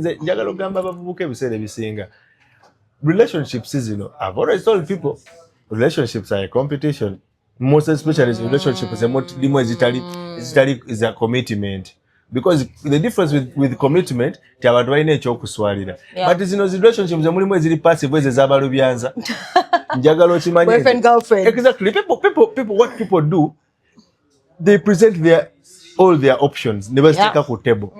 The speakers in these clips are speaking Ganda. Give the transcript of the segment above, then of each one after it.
njagala ogamba abavubuka ebiseera ebisinga relationships zino I've always told people relationships are a competition, most especially relationships limu ezitali is a commitment, because the difference with commitment ti abantu balina ekyokuswalira, but zino relationships mulimu eziri passive ezo ez'abalubyanza njagala okimanye boyfriend girlfriend. Exactly. People what people do, they present all their options, never stick up with table.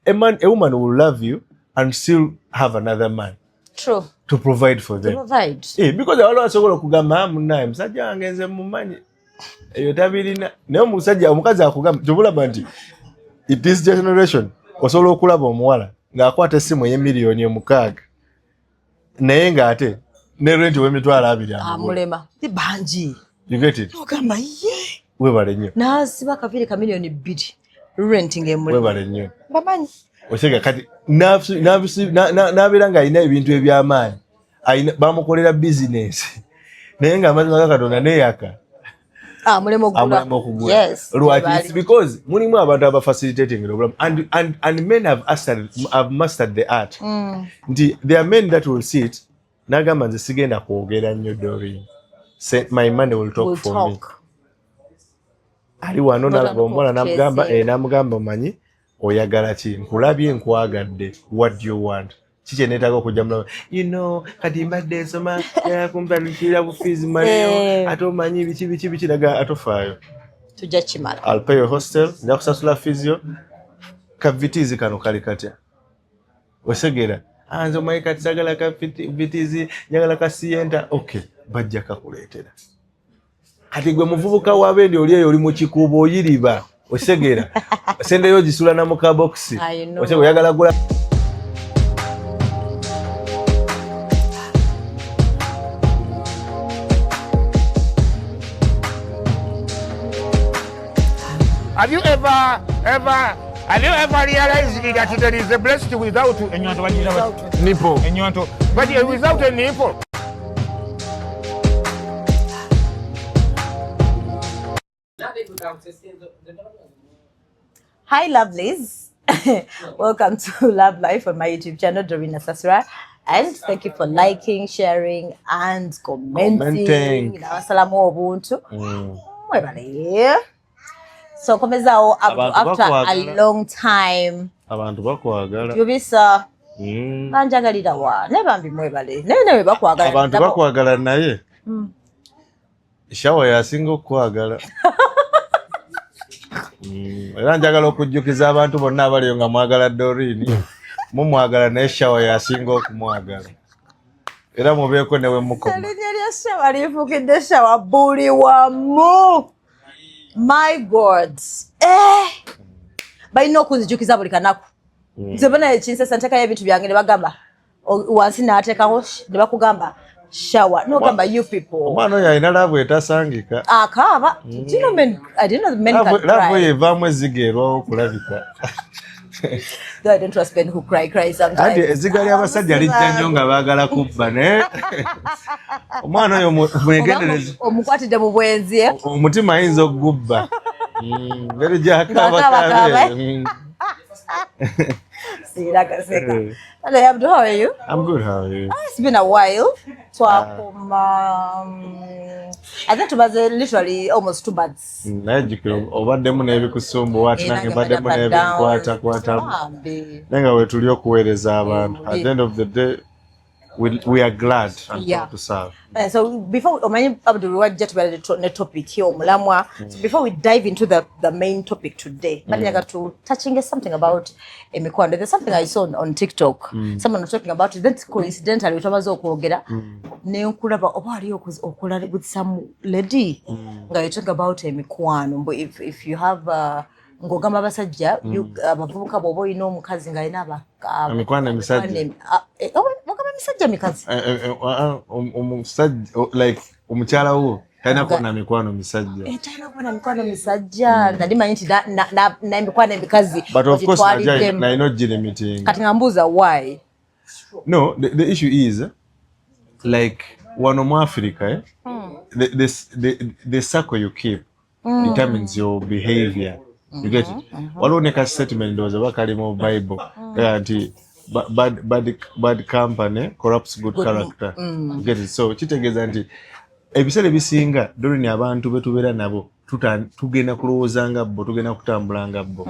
A woman will love you and still have another man. True. To provide for them. To provide. Because they always say, kugamba munaye musajja wange nze mumanyi eyo tabirina naye musajja omukazi akugamba tubulaba nti in this generation osobola okulaba omuwala ng'akwata essimu ey'emiliyoni 6 naye ng'ate ne rent w'emitwalo 2 mulema bangi. You get it? Ogamba ye webale nnyo n'asiba kaviri ka miliyoni 2 renting emulema webale nnyo bamanyi osega kati n'abeera ng'alina ebintu eby'amaanyi bamukolera business naye ng'amazima Katonda neeyaka mulema okugula. Yes. It's because mulimu abantu abafacilitating obulamu and men have mastered the art. Nti there are men that will sit n'agamba nze sigenda kwogera nnyo Doreen. My money will talk for me. Ali wano n'alaba omuwala n'amugamba manyi oyagala ki nkulabye nkwagadde, what do you want? Chiche netaga okujja mulaba kati mbadde nsoma kumpanukira bufizi maleo atomanyi biki daga atofaayo tujja kimala. I'll pay your hostel nja kusasula physio kavitizi kano kali katya osegera anze omanyi kati sagala kavitizi njagala kasiyenta okay bajja kakuleetera kati gwe muvubuka wabendi oli eyo oli mu kikuubo oyiriba osegera sendeyo gisula na muka box osegera oyagala gula. Have you ever realized that there is a breast without a nipple? But without a nipple. Hi lovelies. Welcome to Love Life on my YouTube channel, Doreen Nasasura. And thank you for liking, sharing, and commenting. Assalamu obuntu. So komezao after a long time. Abantu bakwagala. Yubisa. Banjagalira wa. Nebambi mwebale. Nene bakwagala. Abantu bakwagala naye. Shawa yasinga okwagala. Era njagala okujjukiza abantu bonna abaliyo nga mwagala Doreen. Mumwagala naye shawa yasinga okumwagala. Era mubeeko newe mukoma. Alinya shawa lifukidde shawa buli wamu. My God. Balina okunzijukiza buli kanaku. Nze bana ekinsesa ntekayo ebintu byange ne bagamba wansi n'ateekawo ne bakugamba shower. No gamba you people. Omwana oyo alina laavu etasangika. Akaaba. I didn't know the men can cry. Laavu evaamu ezigerwawo okulabika. I don't trust men who cry sometimes. Ati eziga ly'abasajja lijja nnyo nga baagala kubba ne omwana oyo mwegendereze omukwatidde mu bwenzi omutima ayinza okugubba ngeri gyakaaba. Hello, Abdul, how are you? I'm good, how are you? It's been a while. So I think it was literally almost 2 months. Najikiro obaddemu n'ebikusumbuwa ate nange mbaddemu n'ebikwata nenga wetuli okuweereza abantu. At the end of the day, we are glad and proud to serve. So before Abdul wajja tubale the topic here omulamwa. So before we dive into the main topic today, bali to touching something about emikwano. There's something I saw on TikTok. Someone was talking about it. Then coincidentally utamaze okwogera ne nkulaba oba ali okulala with some lady nga you talk about emikwano. But if you have ngogamba abasajja abavubuka bwoba olina omukazi ng'alina emikwano emisajja misajja mikazi omusajja like omukyala wo talina kuba mikwano misajja talina kuba mikwano misajja nali manyi nti n'emikwano emikazi but of course nalina ogirimiting kati ngambuuza why. No, the issue is like wano mu Africa the circle you keep determines your behavior You get it? Waliwo ne ka statement ndowooza oba kali mu Bible nti bad company corrupts good character. You get it? So kitegeeza nti ebiseera ebisinga Doreen abantu betubeera nabo tugenda kulowooza nga bo, tugenda kutambula nga bo.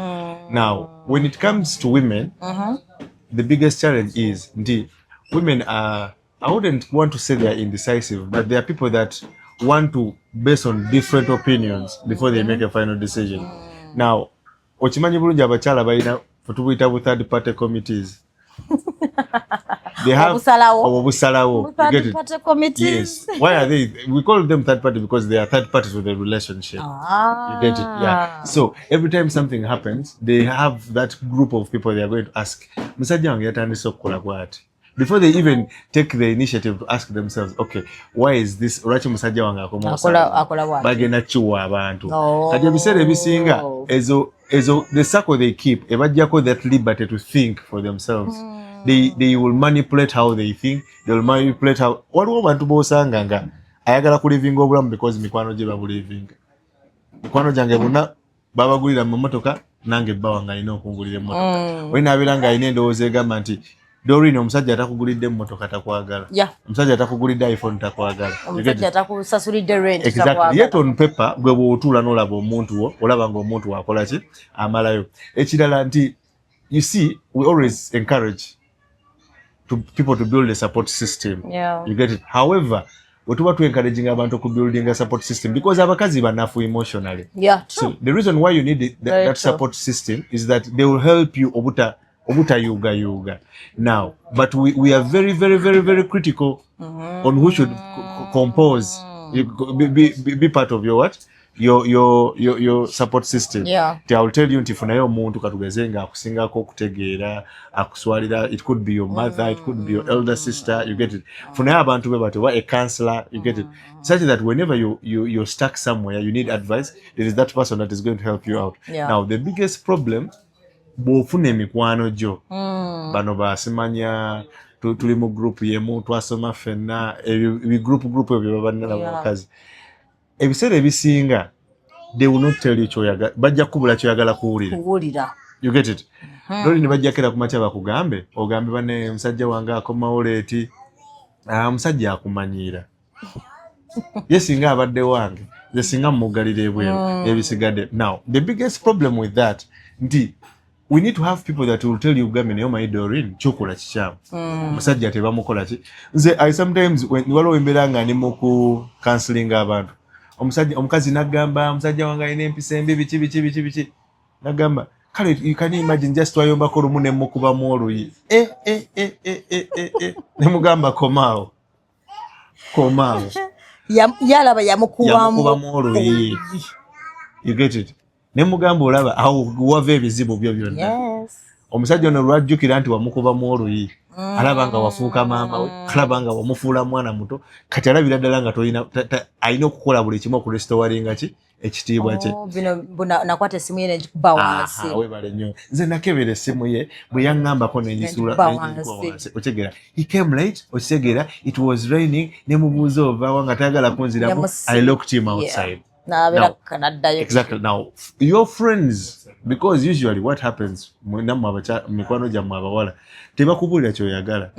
Now when it comes to women, the biggest challenge is nti women are, I wouldn't want to say they are indecisive, but they are people that want to base on different opinions before they make a final decision. Now, ochimanyi bulungi abakyala balina futubuyita bu third party committees. They have obusalawo. You get it? Party committees. Yes. Why are they? We call them third party because they are third parties with a relationship. You get it? Yeah. So every time something happens, they have that group of people they are going to ask. Musajja wange yatandise okukola bw'ati. Before they even take the initiative to ask themselves, okay, why is this? Lwaki musajja wange akola bw'ati? Bagenda kiwa abantu. Kati ebiseera ebisinga ezo the circle they keep ebajjako that liberty to think for themselves. They will manipulate how they think. They will manipulate how. Waliwo abantu b'osanga nga ayagala kulivinga obulamu because mikwano gye babulivinga. Mikwano gyange bonna babagulira mu mmotoka, nange bba wange alina okungulira emmotoka. We naabeera ng'alina endowooza egamba nti Doreen, omusajja atakugulidde emmotoka takwagala. Omusajja atakugulidde iPhone takwagala. Omusajja atakusasulidde rent takwagala. Exactly. Yet on paper gwe bw'otuula n'olaba omuntu wo, olaba ng'omuntu wakola ki amalayo. Ekirala nti, you see, we always encourage people to build a support system. You get it? However, we tuba tu encouraging abantu ku building a support system because abakazi banafu emotionally. True. So the reason why you need that support system is that they will help you obuta yuga. Now, but we are very, very, very, very critical on who should compose, be part of your what? Your support system. I will tell you nti funayo omuntu katugeze nga akusingako okutegeera akuswalira, it could be your mother, it could be your elder sister, you get it. Funayo abantu be bato a counselor, you get it. Such that whenever you're stuck somewhere, you need advice, there is that person that is going to help you out. Now the biggest problem bw'ofuna emikwano gyo bano basimanya tuli mu group yemu twasoma ffenna group ebyo babanala bakazi ebiseera ebisinga they will not tell you kyoyagala, bajja kubula kyoyagala kuwulira. You get it? Loli ne bajjakira ku makya bakugambe ogambe bane musajja wange akomawo leeti musajja akumanyiira ye singa abadde wange ye singa mmugalira ebweru ebisigadde. Now the biggest problem with that nti we need to have people that will tell you gambe nayo mayi Doreen kyokola kikyamu musajja tebamukola ki. Nze I sometimes waliwo embeera nga ndi mu ku counseling abantu omukazi nagamba musajja wange alina empisa embi biki nagamba kale you can imagine just wayombako lumu nemukubamu oluyi nemugamba komaawo yalaba yamukubamu oluyi. You get it? Nemugamba olaba awo wava ebizibu byo byonna. Omusajja ono lwajjukira nti wamukubamu oluyi alaba nga wafuuka maama we, alaba nga wamufuula mwana muto, kati alabira ddala nga alina okukola buli kimu okurestowaringa ki ekitiibwa kye. Nakwata essimu ye negikuba wansi. Webale nnyo. Nze nakebera essimu ye bwe yaŋŋambako nenyisuula wansi. Okitegera he came late, okitegera it was raining, nemubuuza ovaawa nga tayagala kunziramu. I locked him outside. Exactly. Now your friends, because usually what happens mikwano gyammwe abawala tebakubulira kyoyagala.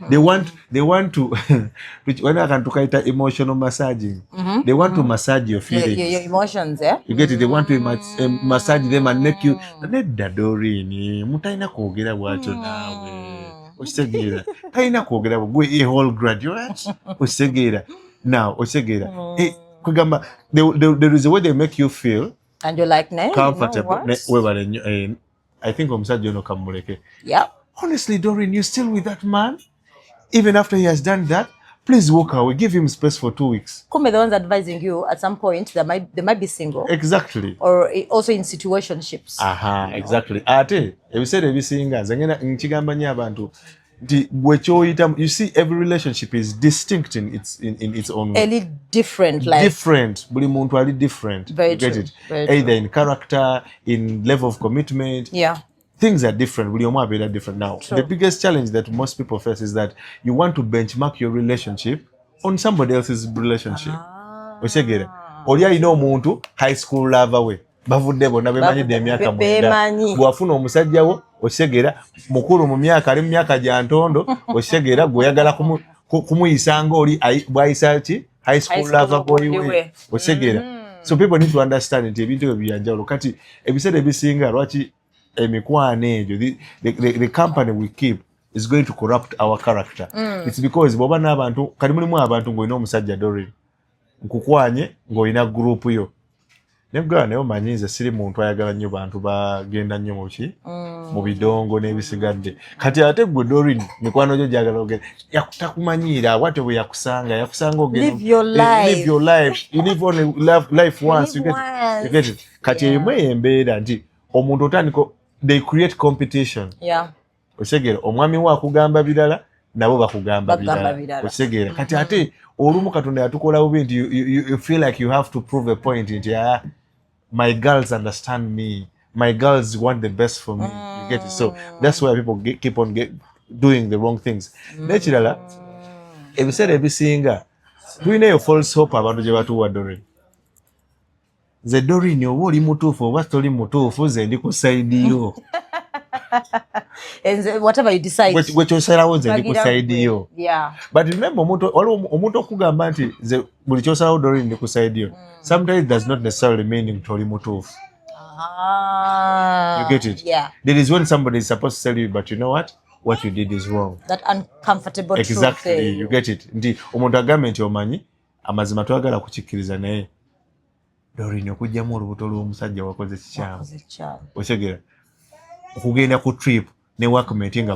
They want to when I can tukaita emotional massaging, they want to massage your feelings, your emotions. You get it? They want to massage them and make you nedda Doreen mutalina kwogera bwatyo naawe okitegeera talina kwogera gwe a whole graduate okitegeera. Now okitegeera kugamba there is a way they make you feel and you're like comfortable. I think omusajja ono kamuleke. Honestly, Doreen, you're still with that man even after he has done that? Please walk away, give him space for 2 weeks. Come the ones advising you at some point they might be single. Exactly. Or also in situationships. Exactly. Ate ebiseera ebisinga nze ngenda nkigamba nnyo abantu nti you see every relationship is distinct in its own way. Really different, like different. Buli muntu ali different. Very you get true. it? Very Either true. in character, in level of commitment. Things are different. Buli omu abeera different. Now, the biggest challenge that most people face is that you want to benchmark your relationship on somebody else's relationship. Otegere. Oli alina omuntu high school lover we. bavudde bonna bemanyidde emyaka bemanyi. mwenda bwafuna omusajjawo okitegeera mukulu mu myaka ali mu myaka gya ntondo okitegeera gw'oyagala kumuyisa ng'oli bwayisa ki high school lover boy we okitegeera. So people need to understand nti ebintu ebyo byanjawulo kati ebiseera ebisinga lwaki emikwano egyo the company we keep is going to corrupt our character. It's because bw'oba n'abantu kali mulimu abantu ng'olina omusajja Doreen nkukwanye ng'olina group yo nebugala naye omanyi nze siri muntu ayagala nnyo bantu bagenda nnyo muki mu bidongo n'ebisigadde kati ate gwe Doreen mikwano gyo gyagala ogenda yakutakumanyiira wate bwe yakusanga ogenda live your life you live only life once you get it kati emwe embeera nti omuntu otandika they create competition osegera omwami wa kugamba bilala nabo bakugamba bilala osegera kati ate olumu Katonda yatukola bubi nti you feel like you have to prove a point nti my girls understand me, my girls want the best for me. You get it? So that's why people keep on doing the wrong things. Nekirala ebiseera ebisinga tulina eyo false hope abantu gye batuwa Doreen. Nze Doreen oba oli mutuufu oba toli mutuufu nze ndi ku side yo. Whatever you decide. Wekyosalawo nze ndi ku side yo. Yeah. But remember omuntu okugamba nti nze buli kyosalawo Doreen ndi ku side yo. Sometimes it does not necessarily mean toli mutuufu. You get it? Yeah. There is when somebody is supposed to tell you, but you know what you did is wrong. That uncomfortable truth. Exactly. You get it? Ndi omuntu agambe nti omanyi amazima twagala kukikkiriza naye Doreen okujjamu olubuto lw'omusajja wakoze kikyamu. Otegera okugenda ku trip ne workmate nga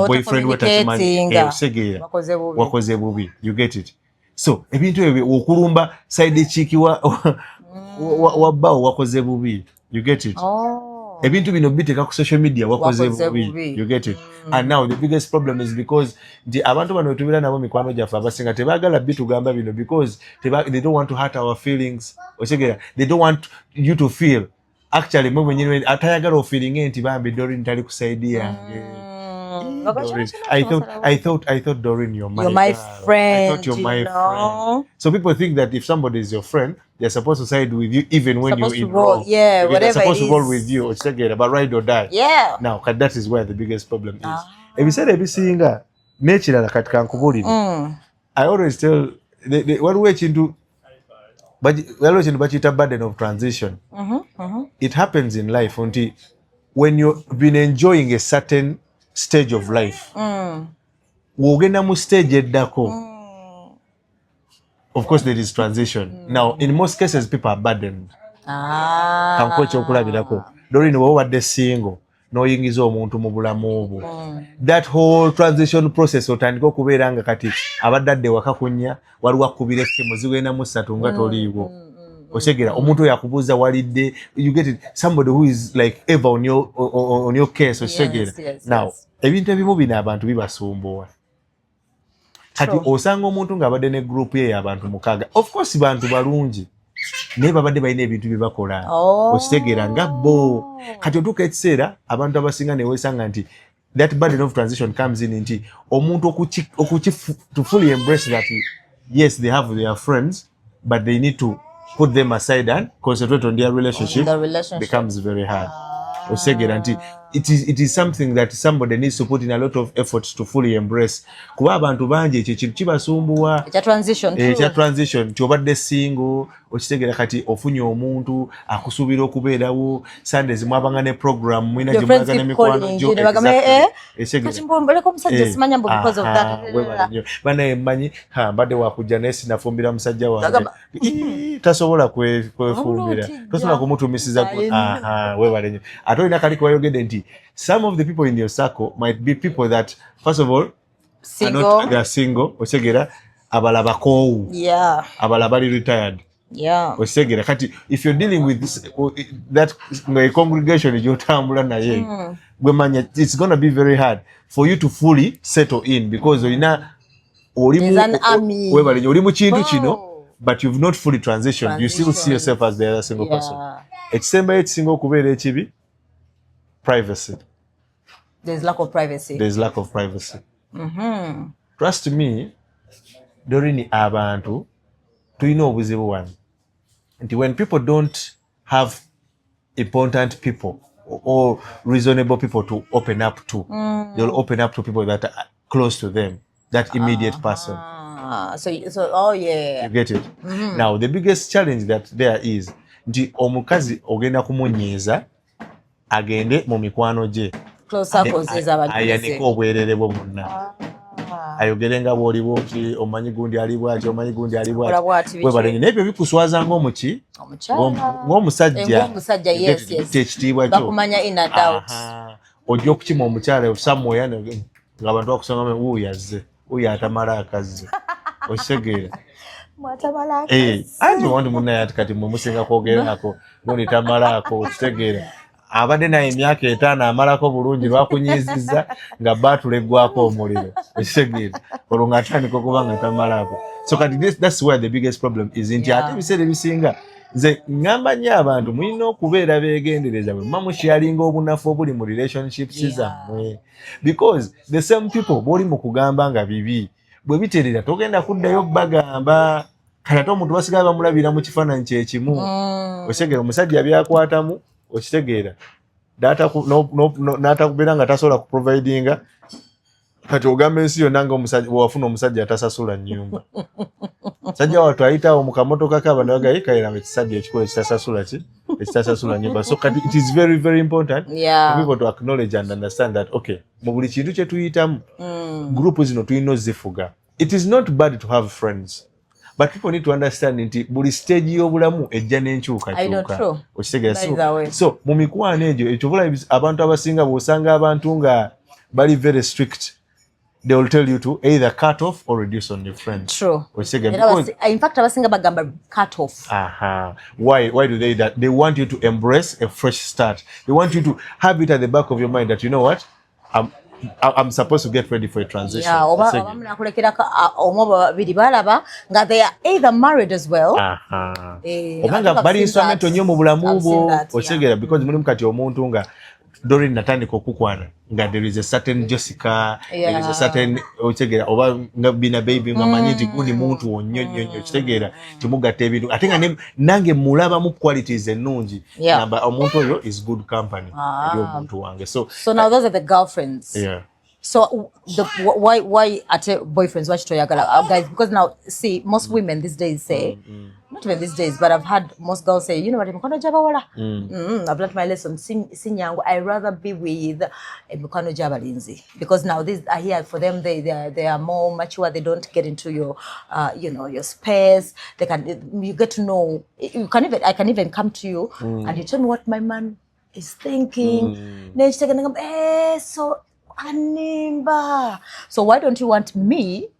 boyfriend we takimanyi otegera wakoze bubi. You get it? So ebintu ebyo okulumba side chiki wa bao wakoze bubi. You get it? Ebintu bino biteka ku social media wakoze bubi. You get it? And now the biggest problem is because abantu bano tubira nabo mikwano gyafa abasinga tebagala bitugamba bino because they don't want to hurt our feelings. Osegera they don't want you to feel actually mwe mwenyewe atayagala feeling enti bambi Doreen tali kusaidia. I thought Doreen you're my friend. I thought you're my friend. So people think that if somebody is your friend, they're supposed to side with you even when you're in wrong. Yeah, whatever. They're supposed to roll with you or together, but ride or die. Yeah. Now, that is where the biggest problem is. If you said ebisinga nekirala kati kankubulire. I always tell what we into but it's a burden of transition. It happens in life until when you've been enjoying a certain stage of life. Wogenda mu stage eddako. Of course there is transition. Now in most cases people are burdened. Kankwecha okulabirako. Doreen wowe wadde single noyingiza omuntu mu bulamu obwo. That whole transition process otandika okubeera nga kati abadde adde waka kunya waliwo akubira essimu zigenda mu 3 nga toliiwo. Osegera omuntu yakubuuza walidde. You get it? Somebody who is like ever on your case osegera. Now ebintu ebimu bino abantu bibasumbuwa. Kati osanga omuntu ng'abadde ne group ye y'abantu 6. Of course bantu balungi. Naye babadde balina ebintu bye bakola. Okitegeera nga bo. Kati otuuka ekiseera abantu abasinga ne weesanga nti that burden of transition comes in nti omuntu to fully embrace that yes they have their friends but they need to put them aside and concentrate on their relationship. The relationship becomes very hard. Osegera nti it is something that somebody needs to put in a lot of effort to fully embrace. Kuba abantu bangi ekyo kintu kibasumbuwa. Ekya transition nti obadde single okitegera kati ofunye omuntu akusuubira okubeerawo Sundays mwabanga ne program mwina gye mwagana emikwano gyo. Kati mbomboleko omusajja simanya mbu because of that. Banaye mmanyi mbadde wakujja naye sinafumbira musajja wange. Tasobola kwefumbira. Tosobola kumutumisiza webale nnyo. Ate olina kali kwayogedde nti some of the people in your circle might be people that first of all they are single osegera abala bakoowu abala bali retired osegera kati if you're dealing with this, that congregation gyotambula naye gwe manya it's going to be very hard for you to fully settle in because olina oli mu kintu kino but you've not fully transitioned. You still see yourself as the other single person. Ekisembayo ekisinga okubeera ekibi privacy. There's lack of privacy. Trust me, Doreen abantu tulina obuzibu wano. Nti when people don't have important people or reasonable people to open up to. They'll open up to people that are close to them, that immediate person. Oh yeah. You get it? Now, the biggest challenge that there is, nti omukazi ogenda kumunyiiza agende mu mikwano gye ayanike obwerere bwo munna ayogere nga bw'oli bw'oti omanyi gundi ali bw'ati omanyi gundi ali bw'ati webalenge n'ebyo bikuswaza ng'omuki ng'omusajja ekitiibwa kyo ojja okukima omukyala somewhere ng'abantu bakusanga wuuyo azze wuuyo atamala akazze okitegeera anti wandi munnaye ati kati mumusinga kwogerako gundi tamalaako okitegeera abadde naye emyaka 5 amalako bulungi lwakunyiizizza nga baatula eggwako omuliro ekitegeera olwo ng'atandika okuba nga tamalaako. So kati that's where the biggest problem is nti ate ebiseera ebisinga nze ngamba nnyo abantu mulina okubeera beegendereza bwe muba musharinga obunafu obuli mu relationships zammwe because the same people bw'oli mu kugamba nga bibi bwe biterera togenda kuddayo bagamba kati ate omuntu basigala bamulabira mu kifaananyi kyekimu okitegeera omusajja byakwatamu okitegeera n'atakubeera nga tasobola kuprovidinga kati ogamba ensi yonna nga wafuna omusajja atasasula nnyumba sajja watu ayitawo mu kamotoka k'abantu bagaye kayiranga ekisajja ekikola ekitasasula nnyumba. So kati it is very very important for people to acknowledge and understand that okay mu buli kintu kye tuyitamu group zino tulina ozifuga. It is not bad to have friends but people need to understand nti buli stage y'obulamu ejja n'enkyukakyuka okitegeera. So mu mikwano egyo ekyobola abantu abasinga bw'osanga abantu nga bali very strict they will tell you to either cut off or reduce on your friends. True. Because, in fact, abasinga bagamba cut off. Why do they that? They want you to embrace a fresh start. They want you to have it at the back of your mind that you know what, I'm supposed to get ready for a transition. Yeah, they are either married as well. Bali instrument onyo mu bulamu bwo okitegeera because mulimu kati omuntu nga Doreen natandika okukwana nga there is a certain Jessica, there is a certain okitegeera oba nga bina baby nga manyi nti gundi muntu onyonyonyo okitegeera timugatta ebintu ate nga nange mulaba mu qualities ennungi namba omuntu oyo is good company eri omuntu wange. So now those are the girlfriends. So why at boyfriends watch toyagala guys? Because now see most women these days say not even these days, but I've had most girls say, you know what, I've learned my lesson. Sinyangu, I rather be with Mukano Jabalinzi because now these are here for them. They are more mature. They don't get into your your space. You get to know. I can even come to you and you tell me what my man is thinking. So Animba. So why don't you want me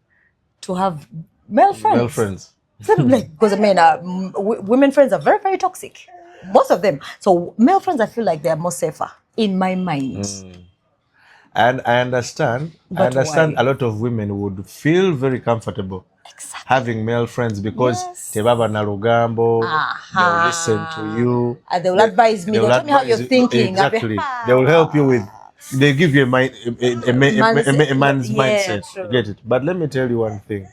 to have male friends? Male friends. Because women friends are very, very toxic. Most of them. So male friends, I feel like they are more safer in my mind. And I understand. But why? A lot of women would feel very comfortable having male friends because tebaba na lugambo, they'll listen to you. And they will advise me. They'll tell me how you're thinking. Exactly. They will help you with. They give you a man's mindset. True. You get it. But let me tell you one thing.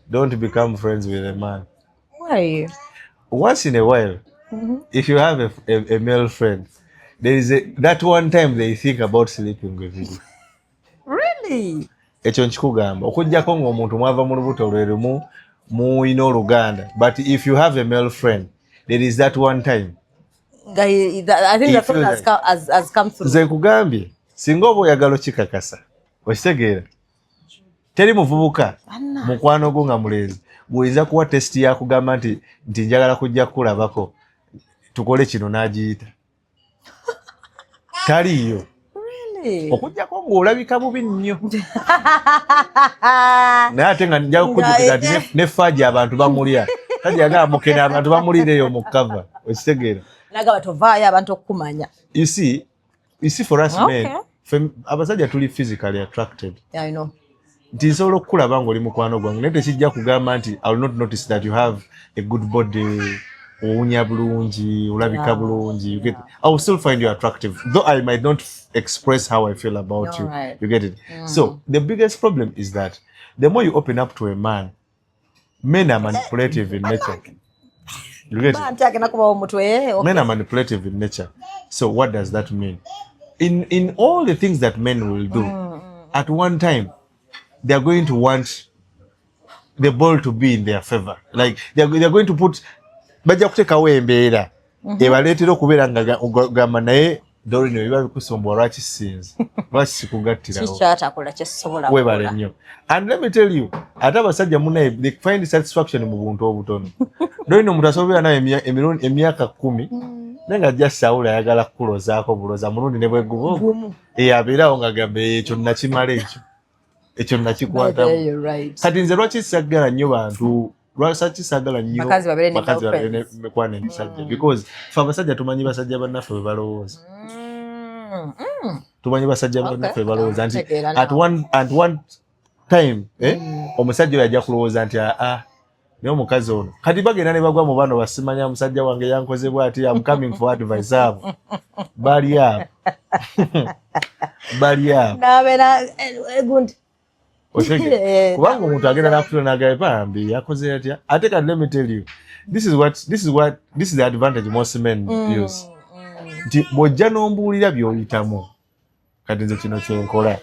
Don't become friends with a man. Why? Once in a while, if you have a male friend, there is that one time they think about sleeping with you. Really? Ekyo nkikugamba okujjako ng'omuntu mwava mu lubuto lwerumu muyina oluganda, but if you have a male friend there is that one time I think that has come through. Nze kugambye singa oba oyagala okikakasa okitegeera teri muvubuka mukwano gwo nga mulenzi bw'oyinza kuwa testi yakugamba nti njagala kujja kukulabako tukole kino n'agiyita taliyo. Okujjako ng'olabika bubi nnyo naye ate nga nja kukujjukiza nti ne Faaji abantu bamulya tajagala mukene abantu bamulira eyo mu cover okitegeera. You see for us men abasajja tuli physically attracted. Yeah, I know. Nsobola okukulaba ng'oli mukwano gwange naye tekijja kugamba nti I will not notice that you have a good body, owunya bulungi, olabika bulungi. I will still find you attractive, though I might not express how I feel about you. Right. You get it? So the biggest problem is that the more you open up to a man, men are manipulative in nature. You get it? Okay. Men are manipulative in nature. So what does that mean? In all the things that men will do, at one time, they are going to want the ball to be in their favor. Like they are going to put baja kutekawo embeera ebaleetera okubeera nga gamba naye Doreen biba bikusombola lwaki sinze lwaki sikugattirawo kikyatakola kyesobola webale nnyo. And let me tell you, ate abasajja munaye they find satisfaction mu buntu obutono. Doreen omuntu asobola naye emyaka 10 naye nga ajja Sawula ayagala kukulozaako buloza mulundi ne bwegumu abeerawo nga gambe ekyo nakimala ekyo nakikwatamu. Kati nze lwaki sagala nnyo bantu lwaki sagala nnyo bakazi babere mikwano emisajja because fe abasajja tumanyi basajja bannaffe bwe balowooza. Tumanyi basajja bannaffe bwe balowooza nti at one time omusajja oyo ajja kulowooza nti naye omukazi ono kati bagenda ne bagwa mu bano basimanya musajja wange yankoze bw'ati I'm coming for advice abo bali awo kubanga omuntu agenda nakutula nagaye bambi yakoze atya ate kati let me tell you this is the advantage most men use nti bw'ojja n'ombuulira by'oyitamu kati nze kino kyenkola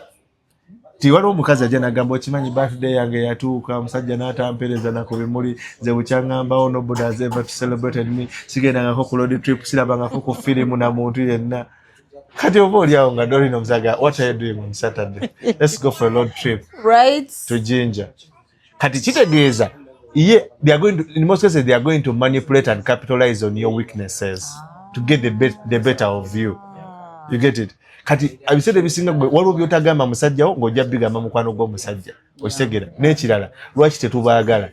ti waliwo omukazi ajja nagamba okimanyi birthday yange yatuuka omusajja n'atampereza naku bimuli nze bukyaŋŋambawo nobody has ever celebrated me sigendangako ku road trip sirabangako ku firimu na muntu yenna. Kati oba oliawo nga Doreen omusaga what are you doing on Saturday? Let's go for a road trip to Jinja. Kati kitegeeza they are going to, in most cases they are going to manipulate and capitalize on your weaknesses to get the better of you. You get it? Kati abisede bisinga gwe waliwo byotagamba musajjawo ng'ojja bigamba mukwano gw'omusajja okitegera n'ekirala lwaki tetubaagala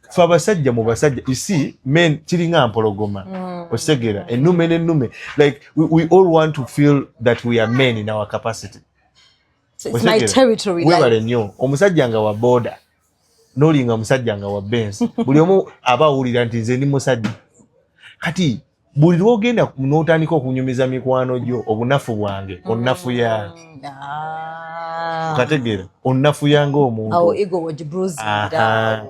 fe abasajja mu basajja you see men kiringa mpologoma okitegera ennume n'ennume like we all want to feel that we are men in our capacity. So it's my territory. Webale nnyo omusajja nga wa boda n'olinga omusajja nga wa Benz buli omu aba awulira nti nze ndi musajja. Kati buli lwogenda n'otandika okunyumiza mikwano gyo obunafu bwange onnafu ya kategera onnafu yange omuntu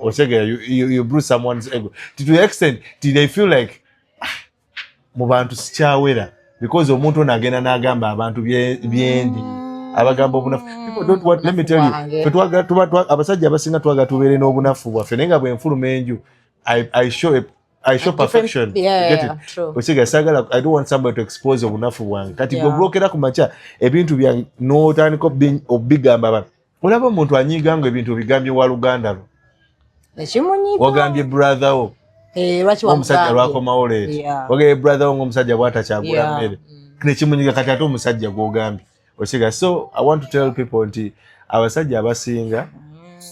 otegera you bruise someone's ego to the extent they feel like mu bantu sikyawera because omuntu ono agenda n'agamba abantu byendi abagamba obunafu. People don't want, let me tell you, abasajja abasinga twaga tubeere n'obunafu bwaffe naye nga bwenfuluma enju I show perfection. Get it? True. I don't want somebody to expose obunafu bwange. Kati gwe blokera ku macha ebintu bya n'otandika obigamba abantu. Olaba omuntu anyiiganga ebintu bigambye wa Luganda lo. Ekimunyiga. Wagambye brother wo. Lwaki omusajja lwakomawo leeti. Wagambye brother wo ng'omusajja bw'atakyagula mmere. N'ekimunyiga kati ate omusajja gw'ogambye. Okiga. So I want to tell people nti abasajja abasinga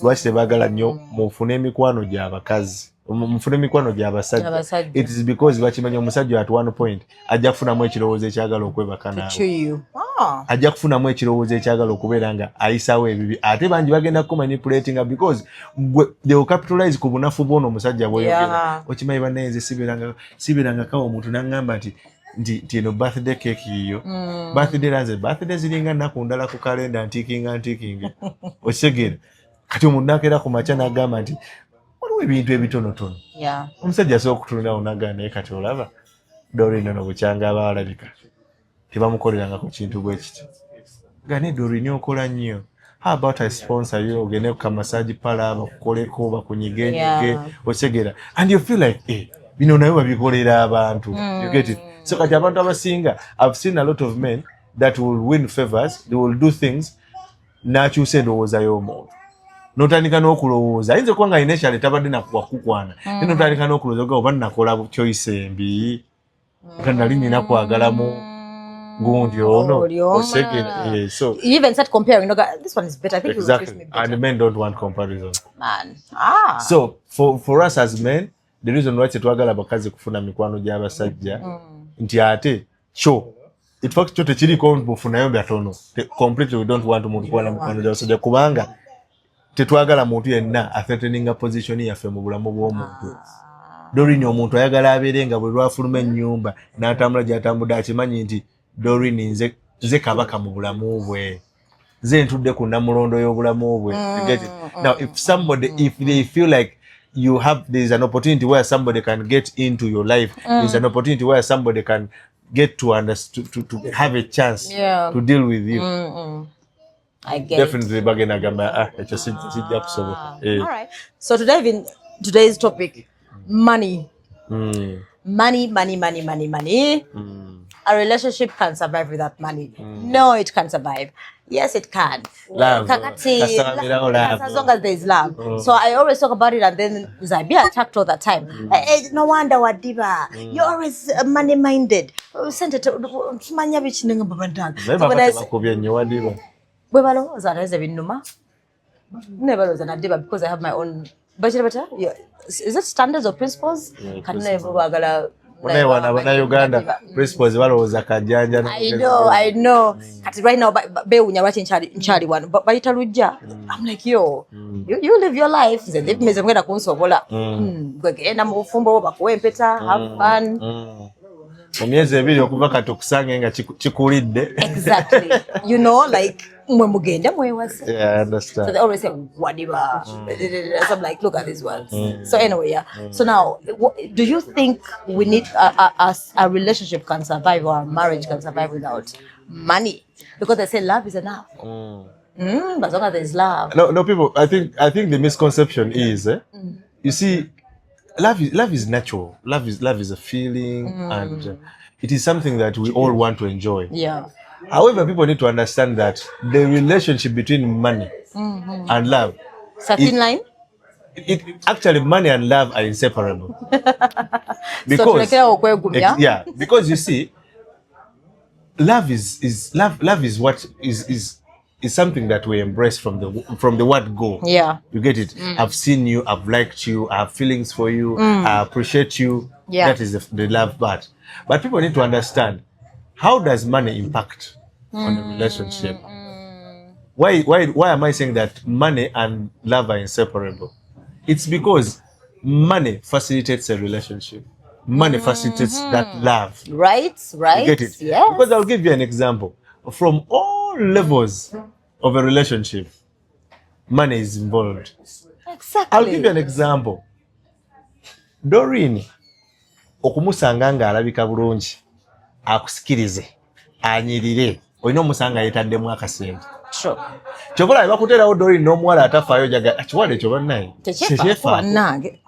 lwaki tebaagala nnyo mufune emikwano gy'abakazi. Mufune mikwano gy'abasajja. It is because bakimanya omusajja at one point ajja kufunamu ekirowoozo ekyagala okwebaka naawe. Ajja kufunamu ekirowoozo ekyagala okubeera nga ayisawo ebibi ate bangi bagenda kumanipulatinga because they will capitalize ku bunafu bw'ono omusajja bw'oyogera. Okimanyi bannaye nze sibeerangako omuntu n'aŋŋamba nti eno birthday cake yiyo birthday lanze birthday ziringa nnaku ndala ku kalenda ntiikinga okitegeera. Kati omuntu n'akeera ku makya n'agamba nti waliwo ebintu ebitonotono omusajja asobola okutundawo n'agamba naye kati olaba Doreen ono bukyanga abaalabika tebamukolerangako kintu bwe kiti gane Doreen okola nnyo. How about I sponsor you ogende ku kamasaji pala bakukoleko bakunyigenyige okitegeera and you feel like bino naye babikolera abantu. You get it? So kati abantu abasinga I've seen a lot of men that will win favors, they will do things n'akyusa endowooza y'omuntu n'otandika n'okulowooza ayinza okuba nga initially tabadde nakukwana naye n'otandika n'okulowooza oba nakola choice embi nga nali nina kwagalamu gundi ono osegera. So you even start comparing, this one is better, I think exactly. And men don't want comparison, man. So for us as men, the reason why twagala abakazi kufuna mikwano gy'abasajja nti ate in fact kyo tekiriko mufunayo byatono completely. We don't want omuntu kuba na mikwano gy'abasajja kubanga tetwagala muntu yenna athreateninga position yaffe mu bulamu bw'omuntu. Doreen omuntu ayagala abeere nga bwe lwafuluma ennyumba n'atambula gy'atambudde akimanyi nti Doreen nze kabaka mu bulamu bwe, nze ntudde ku namulondo y'obulamu bwe. Now if they feel like there's an opportunity where somebody can get into your life. There's an opportunity where somebody can get to to have a chance to deal with you. I get Definitely bagenda gamba ekyo sijja kusoboka. All right. So to dive in today's topic, money. Money. A relationship can survive without money. No, it can't survive. Yes, it can. Love. As long as there is love. So I always talk about it, and then I be attacked all the time. No wonder what diva. You're always money minded. Sent it to Manya Beach in Babantan. Never was an adiba because I have my own budget. Yeah. Is it standards or principles? Can never wagala. Uganda principles balowooza kajjanja. I know. Kati right now bewunya lwaki nkyali wano bayita lujja. I'm like yo, you live your life. Nze live meze mwenda kunsobola. Gwegenda mu bufumbo bakuwa empeta, have fun. Emyezi ebiri okuva kati okusange nga kikulidde. Exactly. You know, like mwe mugende mwewase. Yeah, I understand. So they always say wadiba. So I'm like, look at this one. So anyway, yeah. So now, do you think we need a relationship can survive or a marriage can survive without money? Because they say love is enough. But as long as there's love. No, people. I think the misconception is, you see, love is natural. Love is a feeling, and it is something that we all want to enjoy. Yeah. However, people need to understand that the relationship between money and love, Certain line. Actually, money and love are inseparable. Because because you see, love is what is something that we embrace from the word go. Yeah. You get it? I've seen you, I've liked you, I have feelings for you, I appreciate you. Yeah. That is the love part. But people need to understand, how does money impact on the relationship? Why am I saying that money and love are inseparable? It's because money facilitates a relationship. Money facilitates that love. Right. You get it? Yes. Because I'll give you an example. From all levels of a relationship, money is involved. Exactly. I'll give you an example. Doreen, okumusanga nga alabika bulungi, akusikirize, anyirire, olina omusanga yetaddemu akasente. Sure. Kyobola bakuterawo Doreen n'omuwala atafaayo jaga kiwala ekyo bannaye.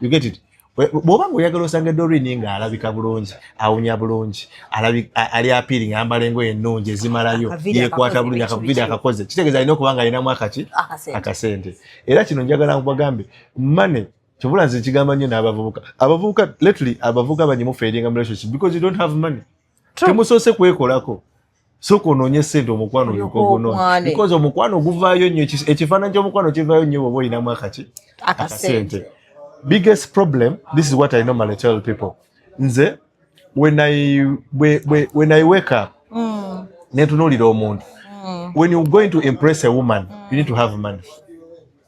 You get it? Bw'oba ng'oyagala osange Doreen nga alabika bulungi, awunya bulungi, ali appealing, ayambala engoye ennungi ezimalayo, yeekwata bulungi, akavidiyo akakoze, kitegeeza alina okuba nga alinamu akasente. Era kino njagala nkubagambe, money, kyobola nze kigamba nnyo n'abavubuka. Abavubuka banyimu failing in relationship because you don't have money. Temusoose kwekolako. Soko onoonye ssente omukwano olikogono. Because omukwano guvaayo nnyo, ekifaananyi ky'omukwano kivaayo nnyo bw'oba olinamu akasente. Biggest problem, this is what I normally tell people. Nze, when I wake up, netunuulira omuntu. When you're going to impress a woman, you need to have money.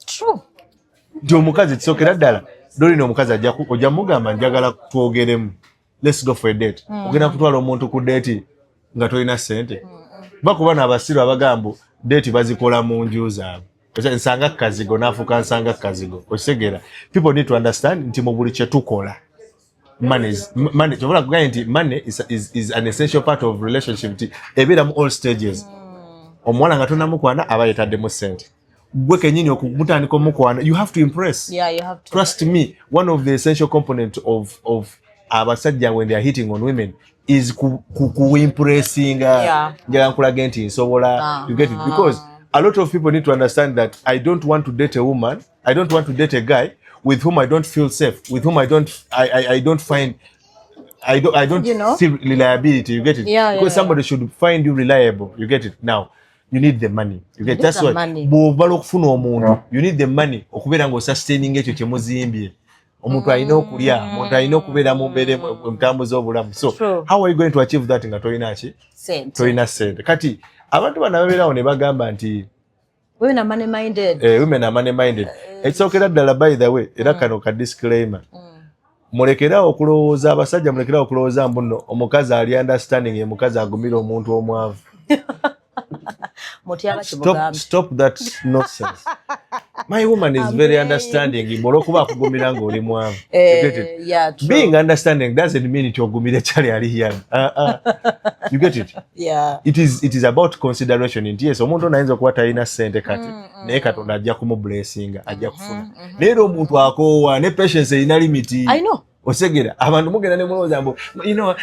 True. Nti omukazi kisookera ddala, Doreen omukazi ojja mugamba njagala twogeremu. Let's go for a date. Ogenda kutwala omuntu ku date nga tolina ssente. Bakuba n'abasiru abagambo date bazikola mu nju zaabwe. Nsanga kazigo nafuka nsanga kazigo. Okitegeera. People need to understand nti mu buli kye tukola. Money. Kyobola kugamba nti money is an essential part of relationship. Ebeera mu all stages. Omuwala nga tonamukwana aba yetaddemu ssente. Gwe kennyini okumutandika omukwana, you have to impress. Yeah, you have to. Trust me, one of the essential components of abasajja when they are hitting on women is ku-impressing. Njagala nkulage nti nsobola. You get it? Because a lot of people need to understand that I don't want to date a woman, I don't want to date a guy with whom I don't feel safe, with whom I don't find, I don't see reliability. You get it? Because somebody should find you reliable. You get it? Now, you need the money. You get that's why bw'obala okufuna omuntu, you need the money okubeera ng'osustaining ekyo kye muzimbye. Omuntu alina okulya, omuntu alina okubeera mu mbeera emutambuza obulamu. So how are you going to achieve that nga tolina ki? Tolina ssente. Kati abantu bano babeerawo ne bagamba nti women are money minded. Women are money minded. Ekisookera ddala by the way, era kano ka disclaimer. Mulekerawo okulowooza, abasajja mulekerawo okulowooza mbuno omukazi ali understanding ye mukazi agumira omuntu omwavu. Stop that nonsense. My woman is very understanding. Bolokuba akugumira ng'oli mwavu. You get it? Yeah, true. Being understanding doesn't mean it ogumire chali ali here. You get it? Yeah. It is about consideration. Yes, omuntu onayinza okuba talina ssente kati naye Katonda ajja kumublessinga, ajja kufuna. Naye omuntu akoowa ne patience erina limit. I know. Osegera abantu mugenda ne mulowooza mbu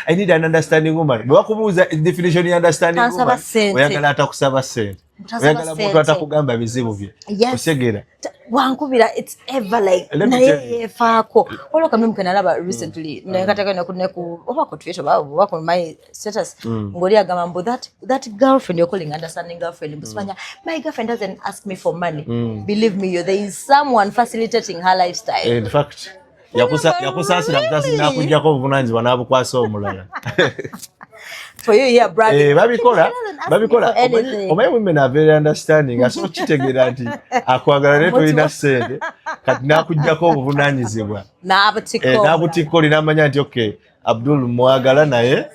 I need an understanding woman. Bwe bakubuuza definition ya understanding woman oyagala atakusaba ssente. Oyagala muntu atakugamba bizibu bye. Osegera. Wankubira it's ever like naye yefaako. Oloka mimi kanalaba recently nakataka ku obako tweet obako my status ngoli agamba mbu that girlfriend you're calling understanding girlfriend mbusifanya my girlfriend doesn't ask me for money. Believe me, there is someone facilitating her lifestyle. In fact yakusasira mutasi nakujjako obuvunanyizibwa n'abukwasa omulala. For you here bragging. Babikola omanyi women are very understanding. Aso kitegeera nti akwagala ne tolina ssente kati nakujjako obuvunanyizibwa n'abutikko linamanya nti okay Abdul mwagala naye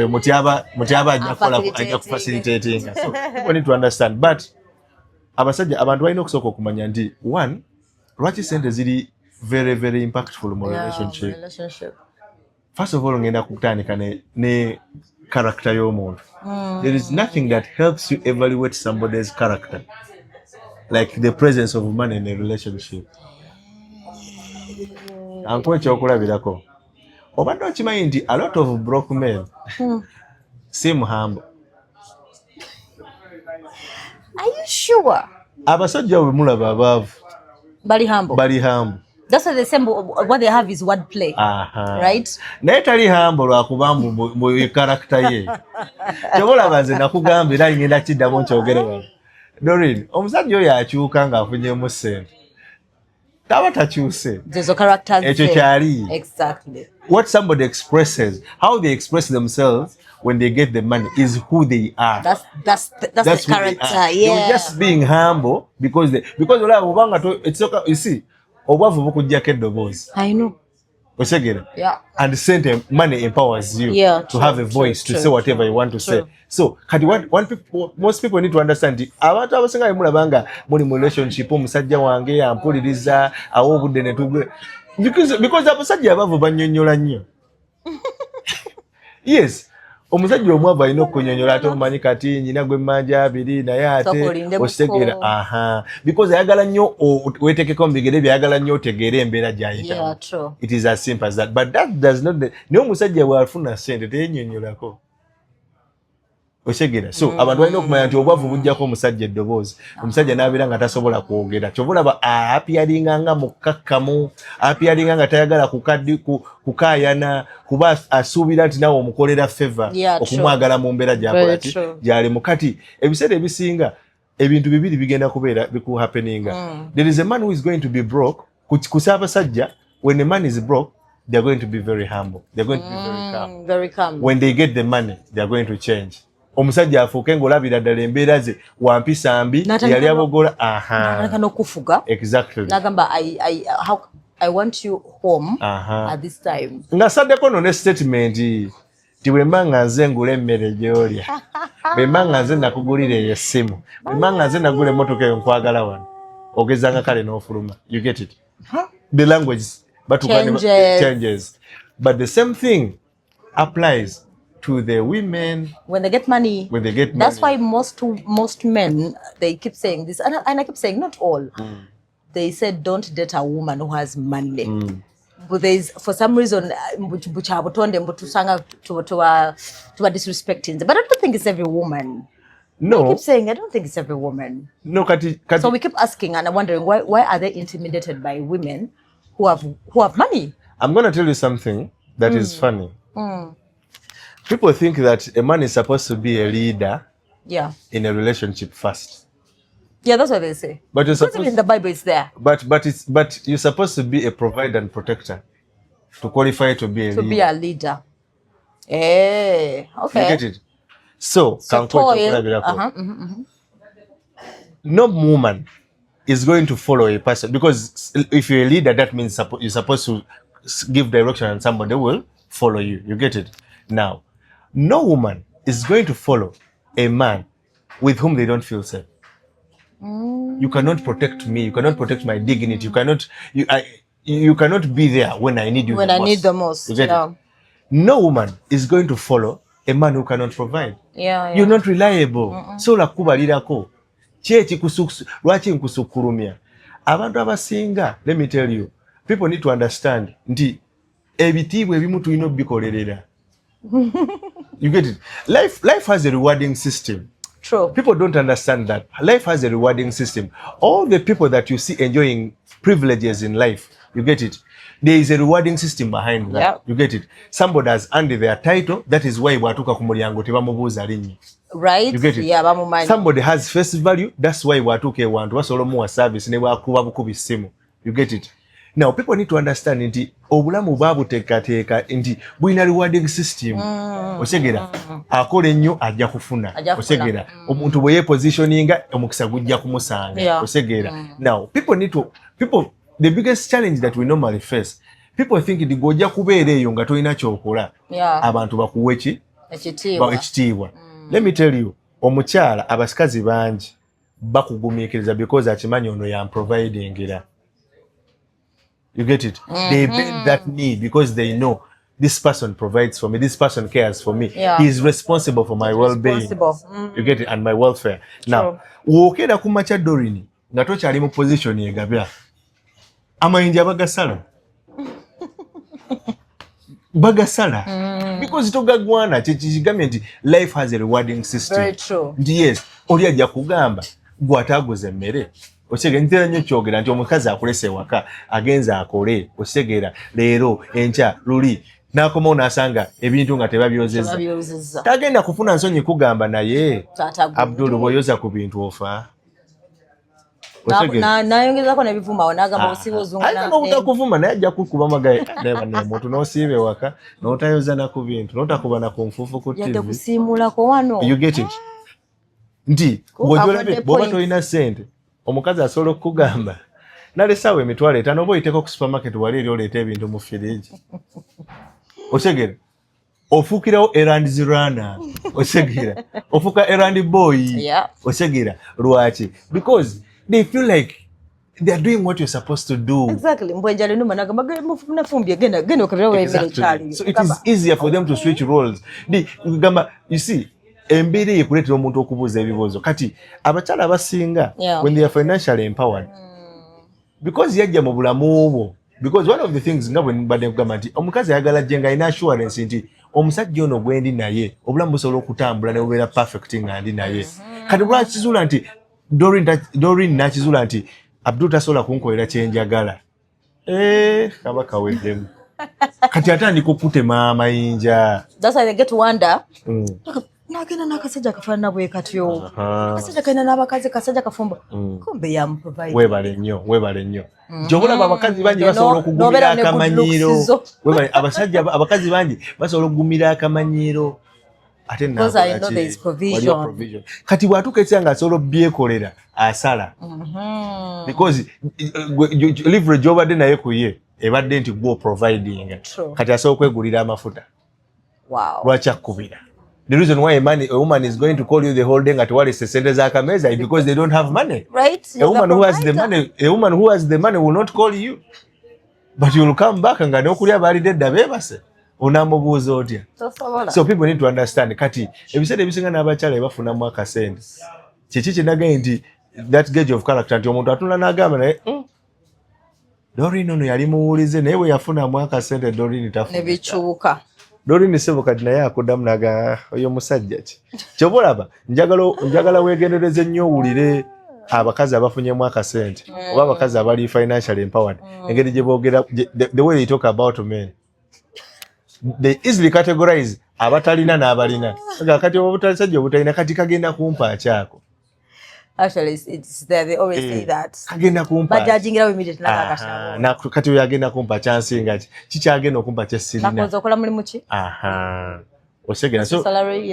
mutyaba ajja kufacilitatinga. So people need to understand, but abasajja abantu balina okusooka okumanya nti one, lwaki ssente ziri very very impactful mu relationship. First of all, ngenda kutandika ne character y'omuntu. There is nothing that helps you evaluate somebody's character like the presence of money in a relationship. Anko ekyokulabirako obadde okimanyi nti a lot of broke men seem humble. Are you sure? Abasajja bwe mulaba abaavu Bali humble. That's what they say. What they have is wordplay, right? Naye tali humble lwakuba mu character ye. Kyobolaba nze nakugamba era ngenda kiddamu nkyogere wano. Doreen, omusajja oyo akyuka ng'afunyemu ssente. Taba takyuse. There's a character there. Ekyo kyali. Exactly. What somebody expresses, how they express themselves when they get the money is who they are. That's the character. Yeah. You're just being humble because it's okay. You see, obwavu bukujjako eddoboozi. I know. Osegera. Yeah. And money empowers you to have a voice to say whatever you want to say. So, most people need to understand abantu abasinga bemulabanga muli mu relationship omusajja wange ampuliriza awo obudde ne tugwe because abasajja abavu bannyonnyola nnyo. Yes. Omusajja omwavu alina okunyonyola ate omumanyi kati nyina gwe mmanja abiri naye ate osegera because ayagala nnyo weetekeko mu bigere byayagala nnyo otegeera embeera gy'ayitamu. It is as simple as that, but that does not naye omusajja bw'afuna ssente teyennyonnyolako. Osegera. So abantu balina okumanya nti obwavu bujjako omusajja eddoboozi. Omusajja n'abeera nga tasobola kwogera. Ky'obalaba apyalinga nga mukkakkamu, apyalinga nga tayagala kukaayana, kuba asuubira nti nawe omukolera favor okumwagala mu mbeera gy'akola gy'ali mukati. Ebiseera ebisinga ebintu bibiri bigenda kubeera bikuhappeninga. There is a man who is going to be broke. Kusa abasajja, when a man is broke, they are going to be very humble. They are going to be very calm. When they get the money, they are going to change. Omusajja afuuke ng'olabira ddala embeera ze wampisa mbi yali abogola n'okufuga. Exactly. N'agamba I want you home at this time. Ng'asaddeko no ne statement ti bwe mba nga nze ngula emmere gy'olya, bwe mba nga nze nakugulira eyo essimu, bwe mba nga nze nagula emmotoka eyo nkwagala wano, ogezanga kale n'ofuluma. You get it? The language changes. But the same thing applies to the women when they get money. That's why most men, they keep saying this, and I keep saying not all. They said don't date a woman who has money. But there's for some reason to disrespecting. But I don't think it's every woman. No. I keep saying I don't think it's every woman. No, so we keep asking and wondering why are they intimidated by women who have money? I'm going to tell you something that is funny. People think that a man is supposed to be a leader in a relationship first. Yeah, that's what they say. But you're supposed, in the Bible it's there. But you're supposed to be a provider and protector to qualify to be a leader. To be a leader. Okay. You get it? So no woman is going to follow a person, because if you're a leader, that means you're supposed to give direction and somebody will follow you. You get it? Now, no woman is going to follow a man with whom they don't feel safe. You cannot protect me. You cannot protect my dignity. You cannot be there when I need you when the I most. need the most. You get Yeah. it? No woman is going to follow a man who cannot provide. Yeah. You're not reliable. So la kubalirako. Lwaki nkusukulumya. Abantu abasinga, let me tell you, people need to understand nti ebitiibwa ebimu tulina obikolerera. You get it? Life has a rewarding system. True. People don't understand that. Life has a rewarding system. All the people that you see enjoying privileges in life, you get it? There is a rewarding system behind that. Yep. You get it? Somebody has earned their title. That is why bwatuka ku mulyango tebamubuuza linnya. Right? You get it? Yeah, bamumanyi. Somebody has face value. That's why bwatuka ewantu basobola omuwa service ne bwakuba bukubi ssimu. You get it? Now people need to understand nti obulamu babuteekateeka nti bulina rewarding system. Osegera akola ennyo ajja kufuna. Osegera omuntu bwe yepositioninga omukisa gujja kumusanga. Yeah. Osegera. Now the biggest challenge that we normally face, people think nti gojja kubeera eyo nga tolina kyokola. Yeah. Abantu bakuwe ki? Ekitiibwa. Let me tell you, omukyala abasikazi bangi bakugumiikiriza because akimanyi ono ya providing era. You get it? They bend that knee because they know this person provides for me, this person cares for me. Yeah. He is responsible for my well-being. You get it? And my welfare. Now, wokera ku macha Dorini nga tokyali mu position egabya. Amayinja bagasala. Bagasala. Because togagwana kigambye nti life has a rewarding system. Very true. Yes, oli ajja kugamba gwataguze emmere. Osegera ntera nnyo kyogera nti omukazi akulese waka agenza akole osegera leero enkya luli n'akomawo n'asanga ebintu nga tebabyozezza tagenda kufuna nsonyi kugamba naye Abdul bw'oyoza ku bintu ofa nayongezako nebivuma n'agamba obusiiba ozunga obutakuvuma naye ajja kukuba magaye nemuntu n'osiiba ewaka n'otayoza na ku bintu n'otakuba na ku nfuufu ku yadde kusiimulako wano. You get it? Nti bw'oba tolina ssente omukazi asobola okukugamba nalesaawo emitwalo 5 oba oyiteko ku supermarket wali eri oleeta ebintu mu firiji. Osegera ofuukirawo errands runner. Osegera ofuuka errand boy. Yeah. Osegera lwaki? Because they feel like they are doing what you're supposed to do. Exactly. Mbwenjale numa nagamba nafumbye genda okabirawo emmere kyali. So it is easier for them to switch roles. You see, embiri ekuleetera omuntu okubuuza ebibuuzo kati abakyala abasinga when they are financially empowered because yajja mu bulamu bwo because one of the things nga bwe mbadde nkugamba nti omukazi ayagala jenga ina assurance nti omusajja ono gwendi naye obulamu busobola okutambula ne bubeera perfect nga ndi naye kati lwakizuula nti Doreen nakizuula nti Abdul tasobola kunkolera kyenjagala kabaka weddemu kati atandika okutema amayinja. That's why they get to wonder nagenda n'akasajja akafaanana bwe katyo akasajja kalina n'abakazi kasajja kafumba kumbe yamuproviding. Weebale nnyo gy'obulaba abakazi bangi basobola okugumira akamanyiiro abakazi bangi basobola okugumira akamanyiiro ate provision. Kati bw'atuuka ekisa nga asobola obyekolera asala because livre gy'obadde naye ku ye ebadde nti gwo providing kati asobola okwegulira amafuta. Lwaki akkubira? The reason why a woman is going to call you the whole day at what is the sente z'akameza is because they don't have money. Right? A woman who has the money will not call you. But you will come back and n'okulya balidde dda beebase. Onamubuuza otya? So people need to understand kati ebiseera ebisinga n'abakyala bafunamu akasente. Kiki kinagaye nti that gauge of character nti omuntu atunula n'agamba naye Doreen ono yali muwulize naye bwe yafunamu akasente Doreen tafuna. Ne bikyuka. Doreen sebo kati naye akuddamu naga oyo musajja ki kyoba olaba njagala weegendereze nnyo owulire abakazi abafunyemu akasente oba abakazi abali financially empowered engeri gye boogera the way they talk about men they easily categorize abatalina n'abalina kati obutasajja obutalina kati kagenda kumpa akyako. Actually, it's there. They always say that. Agenda kumpa. But judging it immediately nakakashabo. Na kati oyo agenda kumpa chansinga ki. Kiki agenda okumpa kyesirina. Nakoze okola mulimu ki? Osegera so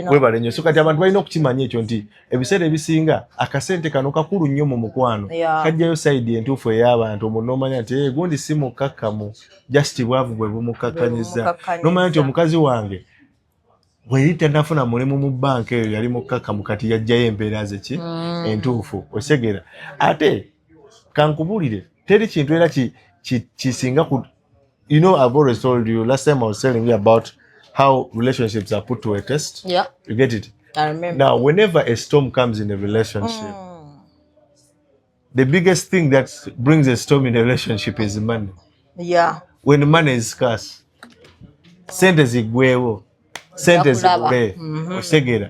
webale nnyo so kati abantu balina okukimanya ekyo nti ebiseera ebisinga akasente kano kakulu nnyo mu mukwano kajjayo side entuufu ey'abantu omuntu n'omanya nti gundi si mukakkamu just bwavu bwe bumukakkanyiza n'omanya nti omukazi wange weri tanafuna mulimu mu banka eyo yali mukakamu kati yajjayo embeera ze ki entuufu osegera ate kankubulire teri kintu era kisinga ku you know I've always told you last time I was telling you about how relationships are put to a test. Yeah. You get it? I remember. Now whenever a storm comes in a relationship the biggest thing that brings a storm in a relationship is money. Yeah. When money is scarce sente zigwewo sente zibule osegera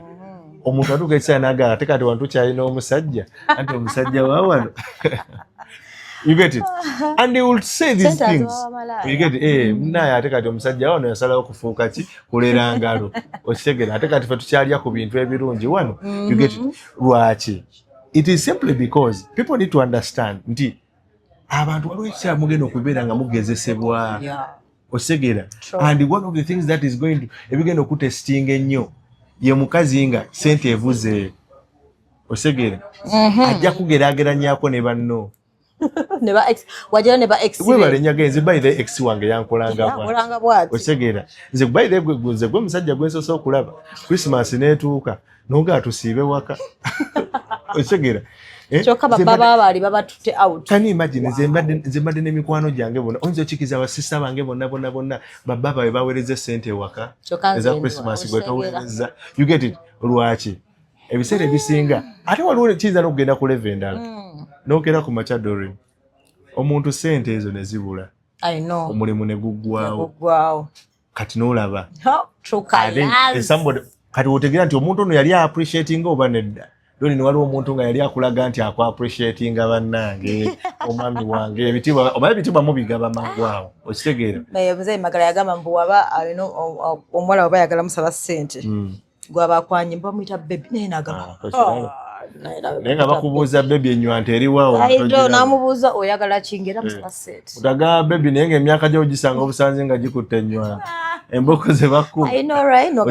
omuntu atuuka ekiseera n'agamba ate kati wantu kyalina omusajja anti omusajja waawano you get it and they will say these things you get it naye ate kati omusajja wano yasalawo kufuuka ki kulera ngalo osegera ate kati fe tukyalya ku bintu ebirungi wano you get it lwaki it is simply because people need to understand nti abantu waliwo ekiseera mugenda okubeera nga mugezesebwa osegera and one of the things that is going to ebigenda okutestinga ennyo ye mukazi nga sente evuze osegera ajja kugeraageranyako ne banno Neba ex wajja neba ex webale nyagenze by the ex wange yankolanga bwati osegera nze by the gwe musajja gwensoso okulaba Christmas netuuka noga tusiibe waka osegera choka baba bali baba tute out can you imagine zembadde n'emikwano gyange bonna onzo chikiza basisa bange bonna baba bawe bawereze sente waka eza Christmas gwe towereza you get it lwaki ebiseera ebisinga ate waliwo kiza n'okugenda ku level endala nokera ku machadori omuntu sente ezo ne zibula I know omulimu ne guggwaawo kati n'olaba kati otegera nti omuntu ono yali appreciating oba nedda doni ni waliwo omuntu nga yali akulaga nti akwa appreciating bannange omwami wange ebitibwa oba ebitibwa mubigaba mangwawo okitegeera naye mzee magala yagamba mbu waba alina omuwala waba yagala musaba sente gwaba akwanye mba muyita baby naye nagamba naye nga bakubuuza baby enywante eriwawo ayido namubuuza oyagala kingira musaba sente utaga baby naye nga emyaka gyo ogisanga obusanze nga gikutte enywante emboko ze bakku I know right no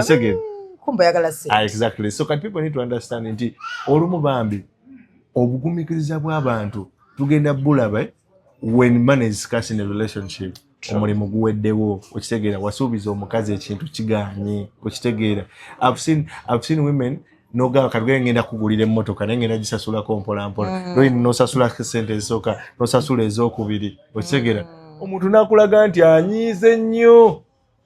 kumba yagala sente exactly so can people need to understand nti olumu bambi obugumikiriza bw'abantu tugenda bulaba when money is scarce in a relationship omulimu guweddewo okitegeera wasuubiza omukazi ekintu kiganye okitegeera I've seen women noga kadwe ngenda kugulira emmotoka naye ngenda gisasulako mpolampola loyi nosasula sente ezisooka nosasula ez'okubiri okitegeera omuntu nakulaga nti anyiize nnyo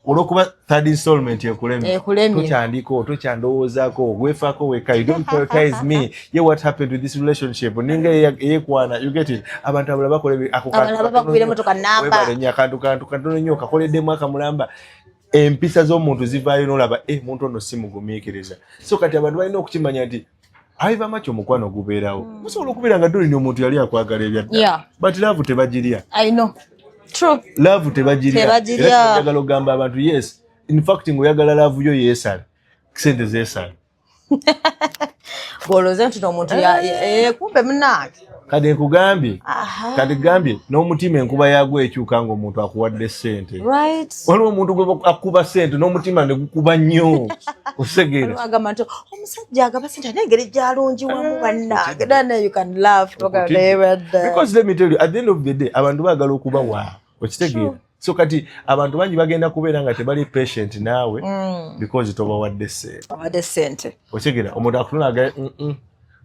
olwokuba third installment ekulemye tokyandowoozaako weefaako weka you don't prioritize me yeah what happened with this relationship ninga eyekwana you get it abantu abala bakole akantu katono nnyo kakoleddemu akamulamba empisa z'omuntu zivaayo n'olaba muntu ono si mugumiikiriza so kati abantu balina okukimanya nti aiva macho omukwano gubeerawo musobola okubeera nga dolini omuntu yali akwagala ebyadda but love tebagirya I know true love tebagirya njagala ogamba abantu yes in fact ngoyagala love yo yeesala sente zeesala boloze nti n'omuntu kumbe munange kati nkugambye kati gambye n'omutima enkuba yagwo ekyuka ng'omuntu akuwadde sente waliwo omuntu gwe akuba sente n'omutima ne gukuba nnyo osegeera agamba nti omusajja agaba sente n'engeri gy'alungiwamu bannange then you can laugh because let me tell you at the end of the day abantu baagala okuba waawe okitegeera so kati abantu bangi bagenda kubeera nga tebali patient naawe because tobawadde sente okitegeera omuntu akutunaga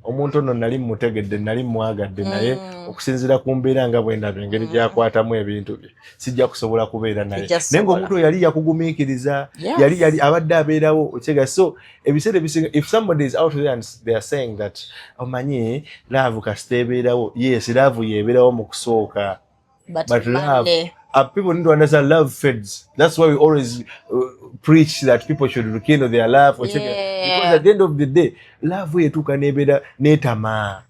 omuntu ono nali mutegedde nali mwagadde naye okusinziira ku mbeera nga bwendaba engeri gyakwatamu ebintu bye sijja kusobola kubeera naye naye ng'omuntu yali yakugumiikiriza yali abadde abeerawo okitegeera so ebiseera ebisinga if somebody is out there and they are saying that omanyi laavu kasita ebeerawo yes laavu yeebeerawo mu kusooka but love people need to understand love fades. That's why we always preach that people should rekindle their love because at the end of the day love yetuuka nebeera neetamaa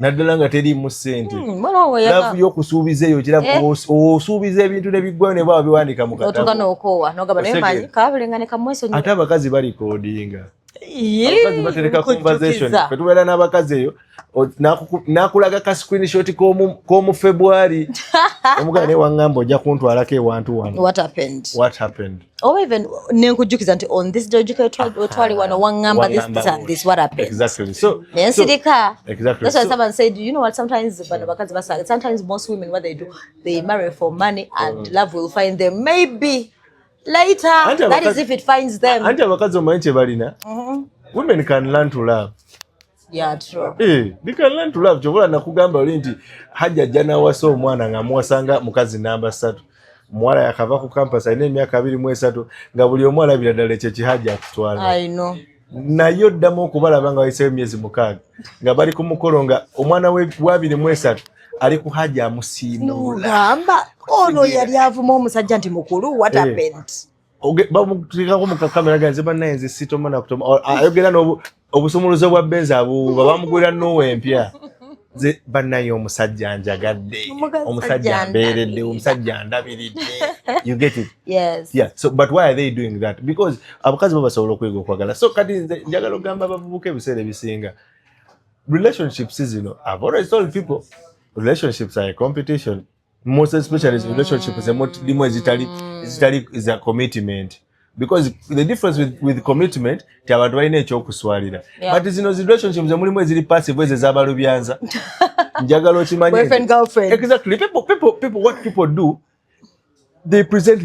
naddala nga teriimu sente love y'okusuubiza eyo kira osuubiza ebintu ne biggwayo ne baba biwandika mu katabo ate abakazi balikodinga abakazi batereka conversation fetubeera n'abakazi eyo nakulaga ka screenshot k'omu February omugana ne wangamba ojja kuntwalako ewantu wano what happened or even nenkujjukiza nti on this day otwali wano wangamba this what happened exactly so nensirika exactly that's why someone said you know what sometimes bakazi basaga sometimes most women what they do they marry for money and love will find them maybe later. That is if it finds them. Anti abakazi omanyi kye balina. Women can learn to love. Yeah, true. They can learn to love. Chobola nakugamba oli nti hajja jana waso omwana nga muwasanga mukazi namba 3. Mwala yakava ku campus alina emyaka 23 nga buli omwala biradala ekyo kihajja akutwala. I know. Nayo ddamu okubalaba nga wayiseeyo emyezi 6 nga bali ku mukolo nga omwana we 23 ali ku hajja amusiimula. Gamba ono yali avuma omusajja nti mukulu, what happened? Bamutikako mu kamera ganze bannaye nze sitoma nakutoma ayogera obusumuluzo bwa benza abuuba bamugulira nowe empya ze bannaye omusajja anjagadde omusajja mbeeredde omusajja ndabiridde. You get it? Yes. Yeah. So but why are they doing that? Because abakazi babasobola okuyega okwagala. So kati nze njagala ogamba abavubuka ebiseera ebisinga relationships zino, I've always told people relationships are a competition. Most especially relationships is a commitment. Because the difference with commitment, abantu balina ekyokuswalira. But zino relationships mulimu eziri passive ez'abalubyanza. Njagala okimanyi. Boyfriend, girlfriend. Exactly. People, what people do, they present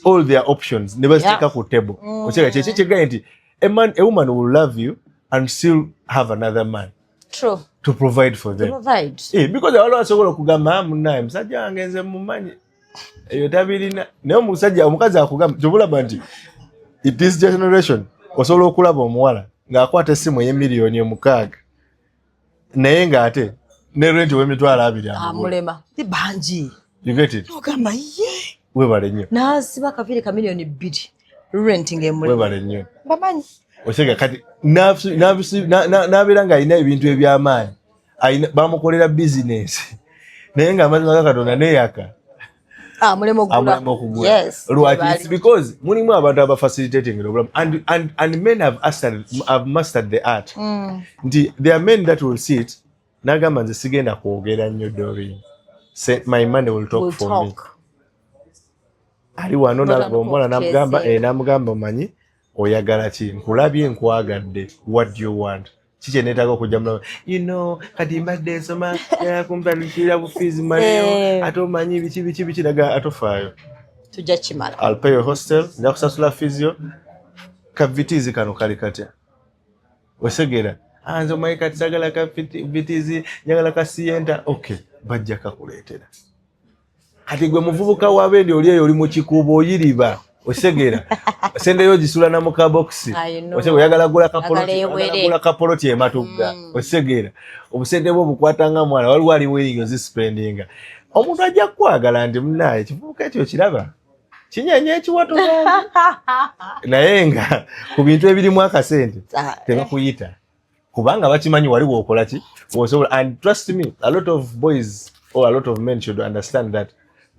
all their options. Never stick up with table. A woman will love you and still have another man. True. To provide for them. To provide. Because they always say, kugamba munaye musajja wange nze mumanyi. Eyo tabirina. Naye omusajja omukazi akugamba tubulaba nti this generation osobola okulaba omuwala ng'akwata essimu y'emiliyoni 6 naye ng'ate ne rent w'emitwalo 2. Mulema. Bangi. You get it? Ogamba ye. Webale nnyo. N'asiba kapiri ka miliyoni 2 renting emulema. Webale nnyo. Bamanyi. Osega kati n'abeera ng'alina ebintu eby'amaanyi bamukolera business naye ng'amazima Katonda neeyaka mulema okugula. Yes. Lwaki? It's because mulimu abantu abafacilitating obulamu and men have mastered the art. Nti there are men that will sit n'agamba nze sigenda kwogera nnyo Doreen. My money will talk for me. Ali wano n'agombola n'amugamba omanyi oyagala ki nkulabye nkwagadde what do you want kiki neetaaga okujja kati mbadde nsoma kumpanukira bufiizi maleyo ate omanyi biki daga atofaayo tujja kimala. I'll pay your hostel nja kusasula fees yo kavitiizi kano kali katya osegera nze omanyi kati sagala kavitiizi njagala kasiyenta okay bajja kakuleetera kati gwe muvubuka w'abendi oli eyo oli mu kikuubo oyiriba osegera sende yo gisula na muka boxi osegera oyagala gula kapoloti ematugga osegera obusende bwo bukwatanga mwana waliwo ali weeringi ozispendinga omuntu ajja kwagala nti munaye kivubuka ekyo kiraba kinyanya ekiwato naye nga ku bintu ebirimu akasente tebakuyita kubanga bakimanyi waliwo okola ki osobola. And trust me, a lot of boys or a lot of men should understand that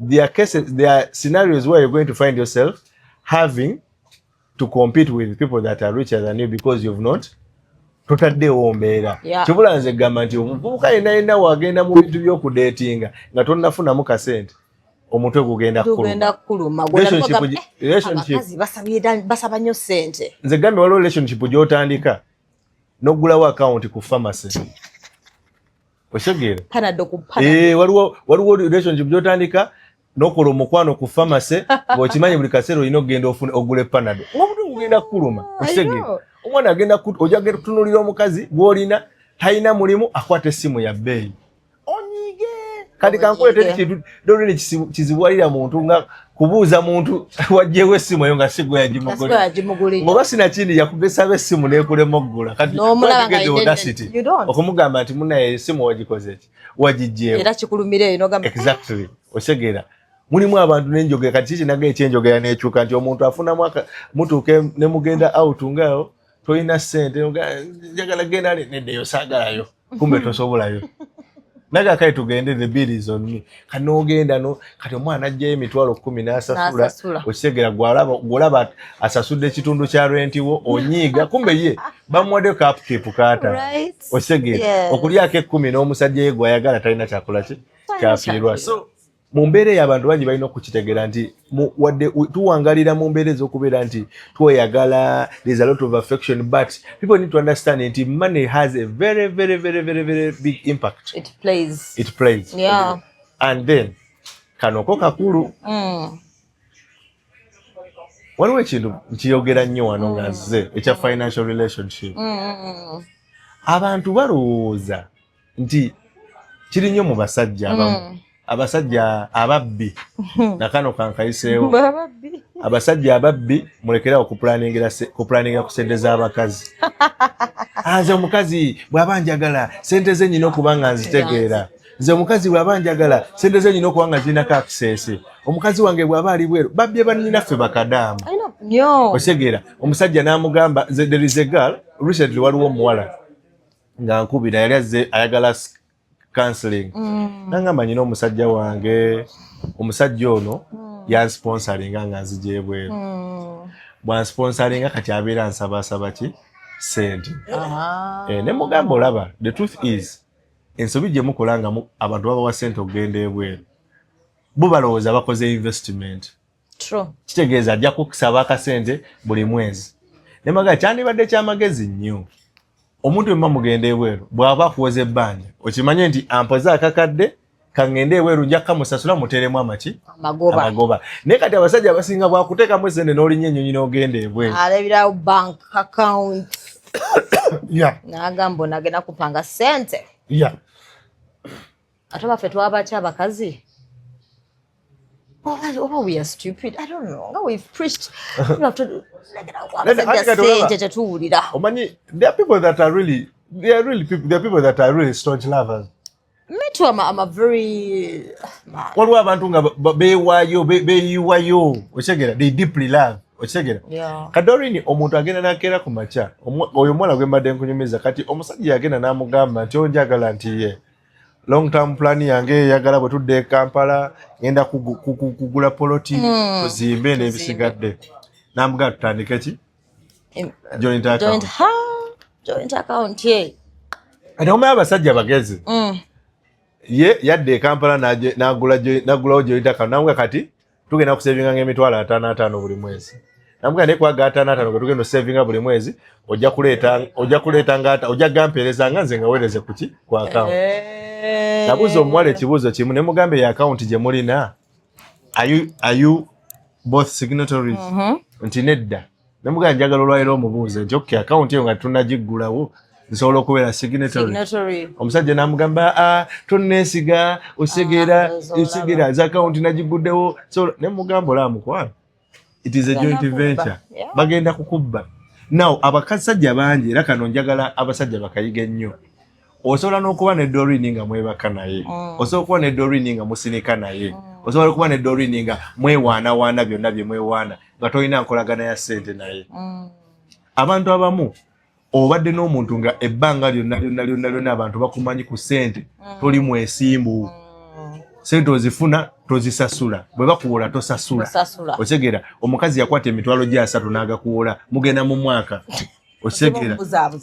there are scenarios where you're going to find yourself having to compete with people that are richer than you because you've not totaddewo mbeera. Kibula nze gamba nti omuvubuka yenna wagenda mu bintu by'okudeetinga nga tonnafunamu kasente omutwe gugenda kuluma. Relationship basaba nnyo ssente. Nze gambe waliwo relationship gy'otandika n'oggulawo account ku pharmacy. Osegera waliwo relationship gy'otandika n'okola omukwano ku pharmacy ng'okimanyi buli kaseera olina okugenda ogule panado ng'omutwe gugenda kuluma. Osegera omwana ojja genda kutunuulira omukazi gw'olina talina mulimu akwata essimu ya bbeeyi onyiige. Kati kankuleetera ekintu dolini kizibuwalira muntu nga kubuuza muntu wajjewo essimu eyo nga si gwe yagimugulira ng'oba sinakindi yakugesaba essimu n'ekulema oggula. Kati wagigedde audacity okumugamba nti munaye essimu wagikoze ki wagijjeewo era kikulumira eyo n'ogamba exactly. Osegera mulimu abantu n'enjogera kati kiki naga ekyenjogera n'ekyuka nti omuntu afunamu mutuuke ne mugenda out ngaawo tolina ssente njagala genda neddeyo saagalayo kumbe tosobolayo naga kale tugende the bill is on me. Kati n'ogenda kati omwana ajjayo emitwalo 10 n'asasula osegera gw'olaba asasudde ekitundu kya rentiwo onyiiga kumbe ye bamuwadde cupkeep kaata osegera okulyako 10 n'omusajja ye gw'ayagala talina kyakola ki kyafiirwa. So mu mbeera eyo abantu bangi balina okukitegeera nti wadde tuwangalira mu mbeera ez'okubeera nti tweyagala, there's a lot of affection, but people need to understand nti money has a very, very, very, very, very big impact. It plays. Yeah. And then kanoko kakulu waliwo ekintu nkiyogera nnyo wano nga nze ekya financial relationship. Abantu balowooza nti kiri nnyo mu basajja abamu. Abasajja ababbi nakano kankayiseewo. Abasajja ababbi mulekerawo kupulaningira ku sente z'abakazi. Nze omukazi bw'aba njagala sente ze nnina okuba nga nzitegeera. Nze omukazi bw'aba njagala sente ze nnina okuba nga zirinako access. Omukazi wange bw'aba ali bweru babbye banninaffe bakadaama. Otegeera omusajja n'amugamba there is a girl recently waliwo omuwala nga nkubira yali azze ayagala counseling. Nangamba nyina omusajja wange omusajja ono yansponsoringa nga nzija ebweru. Bwansponsoringa kati abeera nsabasaba ki sente. Ne mugamba olaba the truth is ensobi gye mukola nga abantu babawa sente okugenda ebweru bo balowooza bakoze investment. Kitegeeza ajja kukusaba akasente buli mwezi. Ne magala kyandibadde kyamagezi nnyo. Omuntu emma mugenda ebweru bw'aba akuwoza ebbanja okimanye nti ampoza akakadde kangende ebweru nja kamusasula muteremu amaki amagoba. Naye kati abasajja abasinga bwakuteekamu esente n'olinya ennyonyi n'ogenda ebweru alabirawo bank account n'agamba onagenda kupanga sente. Ate baffe twabaki abakazi Oh, we are stupid. I don't know. We've preached. You have to Omani, there are people that are really staunch lovers. Me too. I'm a very. What we abantu nga beyiwayo. Ochegera, they deeply love. Ochegera. Kadorini omuntu agenda nakera ku macha. Oyo mwana gwe mbadde nkunyumiza kati omusajja agenda namugamba nti onjagala nti ye. Long term plan yange yagala bwe tudde Kampala ngenda kugula poloti tuzimbe n'ebisigadde. Namuga tutandike ki? Joint account ye. Ate omuya abasajja bagezi. Ye yadde Kampala nagulawo joint account. Namuga kati tugenda kusavinga ng'emitwalo 5 buli mwezi. Namuga ne kwaga 5 kwe tugenda savinga buli mwezi ojja kuleeta ngata ojja gampereza nga nze ngaweereze kuki ku account. Nabuzo omuwala ekibuuzo kimu ne mugambe ya account gye mulina are you both signatories? Nti nedda. Ne mugambe njagala olwaliro omubuuze nti okay account eyo nga tunagiggulawo nsobola okubeera signatory. Omusajja n'amugamba tonneesiga osigera za account nagiguddewo so ne mugambe olamukwala it is a joint venture. Bagenda kukubba. Now abakasajja bangi era kano njagala abasajja bakayiga nnyo. Osobola n'okuba ne Doreen nga mwebaka naye. Osobola okuba ne Doreen nga musinika naye. Osobola okuba ne Doreen nga mwewaana byonna bye mwewaana nga tolina nkolagana ya ssente naye. Abantu abamu obadde n'omuntu nga ebbanga lyonna abantu bakumanyi ku ssente toli mwesimbu. Ssente ozifuna tozisasula. Bwe bakuwola tosasula. Otegera omukazi yakwata emitwalo gya 3 n'agakuwola mugenda mu mwaka. Osegera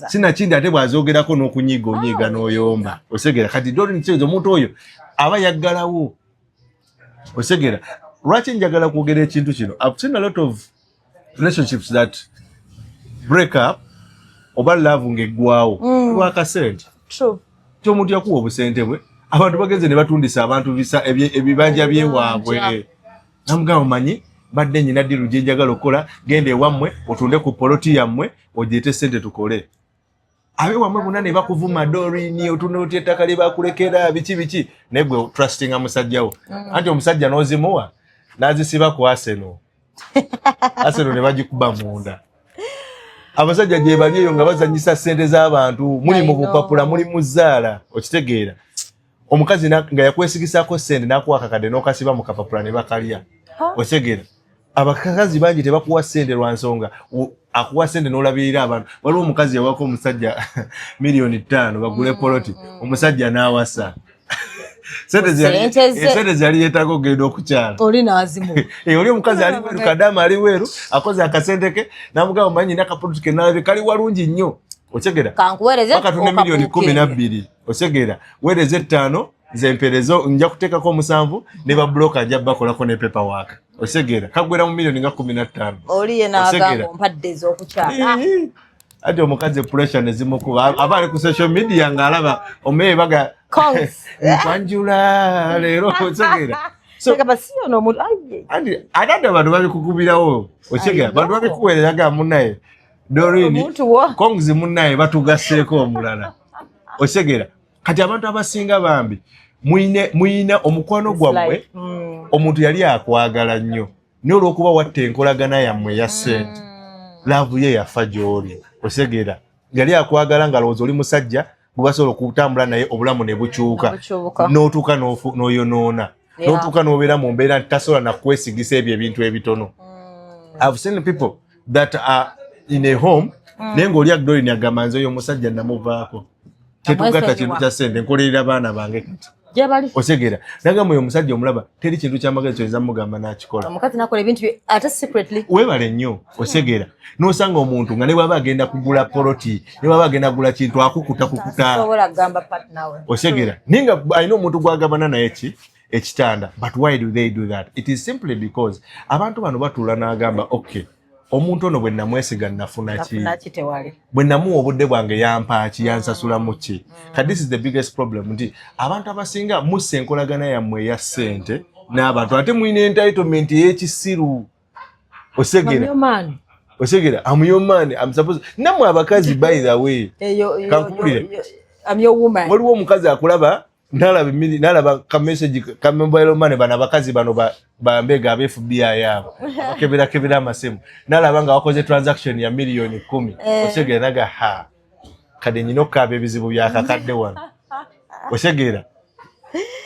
sina kindi ate bwazogerako n'okunyiga n'oyomba. Osegera kati Doreen Kizo omuntu oyo aba yaggalawo. Osegera lwaki njagala kwogera ekintu kino? I've seen a lot of relationships that break up oba love ng'eggwawo lw'akasente. Omuntu yakuwa obusente bwe abantu bagenze ne batundisa abantu ebibanja by'ewaabwe. Namugamba omanyi badde nyina ddiru gye njagala okukola genda ewammwe otunde ku poloti yammwe ogyete ssente tukole. Abewammwe bonna ne bakuvuma Doreen otunde oti ettaka lye bakulekera biki naye gwe trustinga musajjawo. Anti omusajja n'ozimuwa n'azisiba ku Arsenal. Arsenal ne bagikuba munda. Abasajja gye bali eyo nga bazanyisa ssente z'abantu muli mu bupapula muli mu zzaala okitegeera. Omukazi nga yakwesigisako ssente n'akuwa akakadde n'okasiba mu kapapula ne bakalya. Otegera abakazi bangi tebakuwa ssente lwa nsonga akuwa ssente n'olabirira abantu. Waliwo omukazi yawako omusajja $5,000,000 bagule poloti omusajja n'awasa. Sente zali yeetaaga okugenda okukyala. Oli n'azimu. Oli omukazi ali weeru kadaama ali weeru akoze akasente ke n'amugamba manyi n'akapoloti ke nalabe kali walungi nnyo. Otegera bakatunda $12,000,000. Otegera weereze 5 nze mperezo nja kuteekako 7 ne ba bloka nja bakolako ne paperwork. Osegera kagwera mu $15,000,000. Oli ye n'agamba ompadde ez'okukyala. Ate omukazi pressure ne zimukuba abaali ku social media ng'alaba omeye baga nkwanjula leero osegera So basiyo no muntu andi adada bantu babikukubirawo ochegera bantu babikuwereraga munaye Doreen Kongs munaye batugaseeko omulala ochegera kati abantu abasinga bambi muine omukwano gwammwe omuntu yali akwagala nnyo n'olwokuba watta enkolagana yammwe ya ssente laavu ye yafa gy'oli ochegera yali akwagala nga lowooza oli musajja gubasobola okutambula naye obulamu ne bukyuka n'otuuka n'oyonoona n'otuuka n'obeera mu mbeera nti tasobola nakwesigisa ebyo ebintu ebitono. I've seen people that are in a home naye ng'oli Doreen agamba nze oyo omusajja namuvaako tetugatta kintu kya ssente nkolerera baana bange kati osegera nagamba oyo omusajja omulaba teri kintu kyamagezi kyoyinza mugamba n'akikola omukazi nakola ebintu ate secretly weebale nnyo osegera n'osanga omuntu nga ne bw'aba agenda kugula poloti ne bw'aba agenda kugula kintu akukuta osegera naye nga alina omuntu gw'agabana naye ekitanda. But why do they do that? It is simply because abantu bano batuula n'agamba okay omuntu ono bwe namwesiga nafuna ki bwe namuwa obudde bwange yampa ki yansasula mu ki kati this is the biggest problem nti abantu abasinga mussa enkolagana yammwe eya ssente n'abantu ate mulina entitlement ey'ekisiru osegera I'm your man I'm supposed namwe abakazi by the way kankubulire waliwo omukazi akulaba nalaba ka message ka mobile money bana bakazi bano bambega aba FBI yabo kebera amasimu nalaba nga wakoze transaction ya milioni 10 osegera naga ha kade nyino kabe ebizibu bya akakadde wano osegera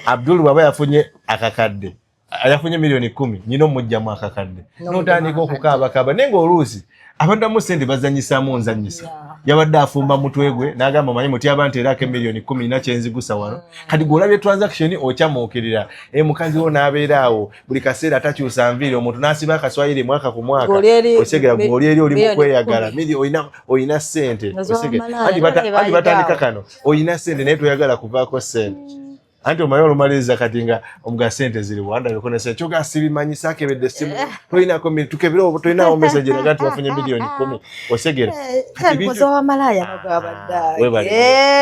Abdul baba yafunye akakadde ayafunye milioni 10 nyino mujja mu akakadde notandika okukaaba nenga oluusi abantu amusente bazanyisaamu nzanyisa yabadde afumba mutwe gwe n'agamba manyi muti abantu erako milioni 10 na kyenzigusa wano kati golabye transaction okyamuukirira mukazi wo n'abeeraawo buli kaseera atakyusa nviiri omuntu n'asiba akaswayiri mwaka ku mwaka osegera goli eri oli mu kweyagala oyina ssente osegera andi batandika kano oyina ssente naye toyagala kuvaako ssente anti omayo olumaliriza kati nga omuga ssente ziri wanda yokone ssente kyoga sibimanyisa akebedde essimu toyinako tukebirawo toyinawo message eraga nti wafunye milioni 10 osegera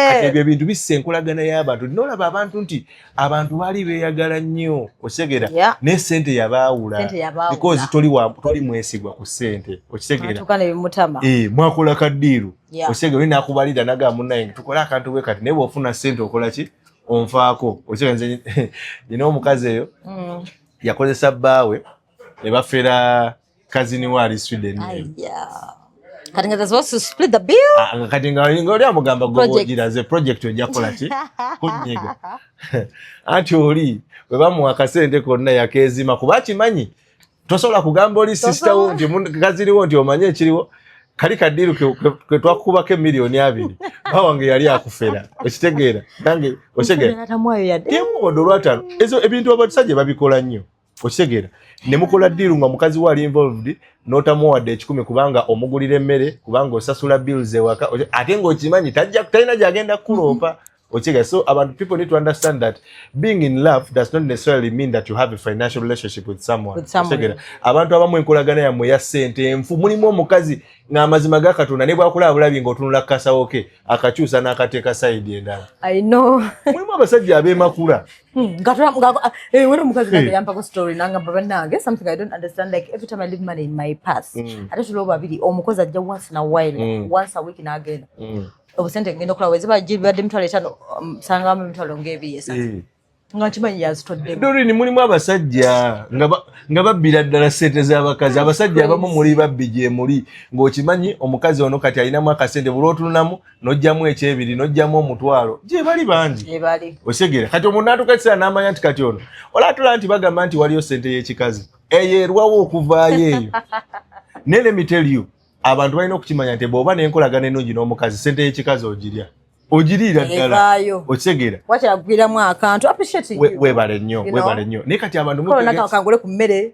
kati ebyo ebintu bissa enkolagana y'abantu n'olaba abantu nti abantu baali beeyagala nnyo osegera ne ssente yabaawula because toli mwesigwa ku ssente okisegera mwakola kaddiiru osegera oli n'akubalira nagamba munnaye tukole akantu bwe kati naye bw'ofuna ssente okola ki onfaako okirenze nina omukazi eyo yakozesa bbaawe ne bafera kazini wali Sweden kati nga supposed to split the bill kati nga oli amugamba gogiraze project ojja kola ki kunyiga anti oli bwe bamuwa akasente konna yakeezima kuba akimanyi tosobola kugamba oli sister wo nti kaziriwo nti omanye ekiriwo kali kadiru ke twakubako milioni 2 bawange yali akufera okitegeera nange osegera odolwatano ezo ebintu abatusajja babikola nnyo okitegeera ne mukola diru nga mukazi wali involved notamuwadde 10 kubanga omugulira emmere kubanga osasula bills ewaka ate ng'okimanyi talina gyagenda kukuloopa okitegeera. So people need to understand that being in love does not necessarily mean that you have a financial relationship with someone. Abantu abamu enkolagana yammwe ya ssente enfu mulimu omukazi ng'amazima ga Katonda ne bw'akulaba bulabi ng'otunula kasawo ke akakyusa n'akateeka side endala. I know. Mulimu abasajja ab'emakula. When omukazi nange yampako story nangamba bannange something I don't understand, like every time I leave money in my purse ate tuliwo babiri omukozi ajja once in a while once a week n'agenda obusente ngenda okulaba weziba gibadde emitwalo 5 sangamu emitwalo ng'ebiri nga kimanyi yazitodde. Doreen mulimu abasajja nga babbira ddala ssente z'abakazi abasajja abamu muli babbi gye muli ng'okimanyi omukazi ono kati alinamu akasente buli otununamu n'ojjamu ekyebiri n'ojjamu omutwalo gye bali bangi osegera kati omuntu n'atuuka ekiseera n'amanya nti kati ono olaatula nti bagamba nti waliyo ssente y'ekikazi eyo erwawo okuvaayo eyo ne let me tell you abantu balina okukimanya nti bw'oba n'enkolagana ennungi n'omukazi ssente y'ekikazi ogiriira ddala okitegeera wakyagwiramu akantu appreciate weebale nnyo naye kati abantu kangule ku mmere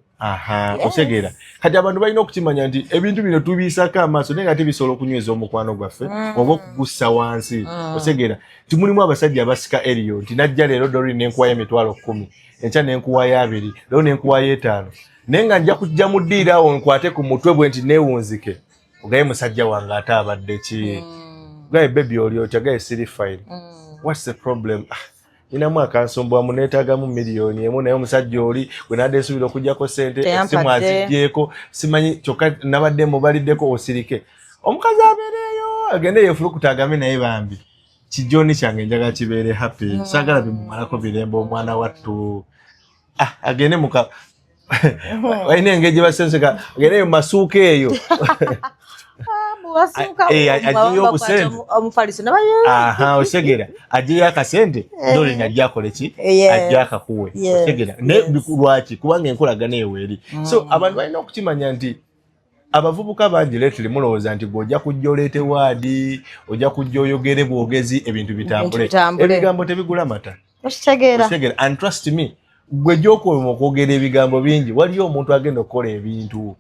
otegeera kati abantu balina okukimanya nti ebintu bino tubiisako amaaso naye nga tebisobola okunyweza omukwano gwaffe oba okugussa wansi otegeera nti mulimu abasajja abasika eriyo nti najja leero Doreen n'enkuwayo emitwalo 10 enkya n'enkuwayo 2 leero n'enkuwayo 5 naye nga nja kujja mu ddiiro awo nkwate ku mutwe bwe nti neewunzike ogaye musajja wange ate abadde ki gaye baby oli otya gaye siri fine what's the problem inamu akansombo amunetaagamu miliyoni emu naye omusajja oli bwe nadde esuubira okugyako ssente essimu aziggyeko simanyi kyokka nabadde mubaliddeko osirike omukazi abeereeyo agende yeefulukuta agambe naye bambi kijoni kyange njagala kibeere happy saagala bimumalako birembe omwana wattu agende muka walina engeri gye basenseka agende mu masuuka eyo agiyo obusente osegera agiyo akasente dole najja akole ki ajja akakuwe osegera ne lwaki kubanga enkolagana eyo eri so abantu balina okukimanya nti abavubuka bangi leetuli mulowooza nti gw'ojja kujja oleete waadi ojja kujja oyogere bwogezi ebintu bitambule ebigambo tebigula mata osegera and trust me gwe gy'okoma okwogera ebigambo bingi waliyo omuntu agenda okukola ebintu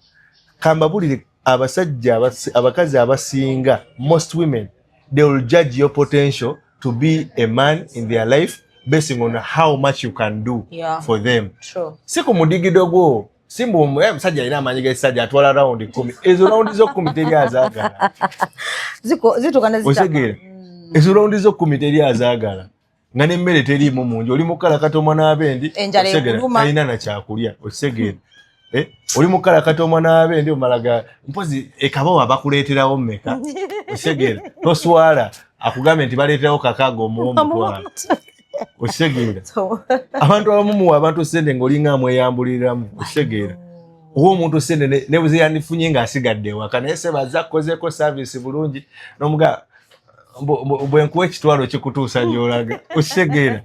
kambabulire abasajja abakazi abasinga most women they will judge your potential to be a man in their life basing on how much you can do for them. Si ku mudigido gwo simbu musajja alina amaanyi g'ekisajja atwala rawundi 10 ezo rawundi zo 10 teri azaagala osegera ezo rawundi zo 10 teri azaagala nga n'emmere teriimu munju oli mukalakata omwana w'abendi osegera talina na kyakulya osegera oli mukalakata omwana w'abendi omalaga mpozi ekabawa bakuleeterawo mmeka osegera toswala akugambe nti baleeterawo kakaago omuwa omutwala osegera abantu abamu muwa abantu ssente ng'olinga amweyambuliramu osegera owa omuntu ssente ne bwe yandifunye ng'asigadde ewaka naye sebaza kukozeeko saavisi bulungi n'omuga bwe nkuwa ekitwalo kikutuusa gy'olaga osegera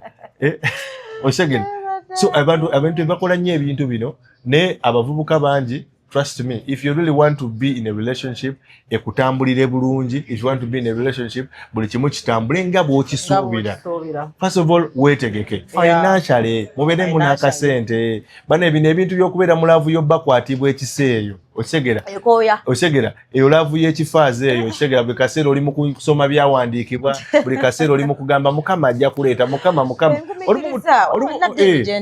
osegera so abantu bakola nnyo ebintu bino ne abavubuka bangi trust me if you really want to be in a relationship ekutambulire bulungi if you want to be in a relationship buli kimu kitambule nga bw'okisuubira first of all weetegeke financially mubeere munakasente bana ebino ebintu by'okubeera mu laavu y'obbakwatibwa ekiseeyo osegera eyo laavu y'ekifaaza eyo osegera buli kaseera oli mu kusoma byawandiikibwa buli kaseera oli mu kugamba mukama ajja kuleeta mukama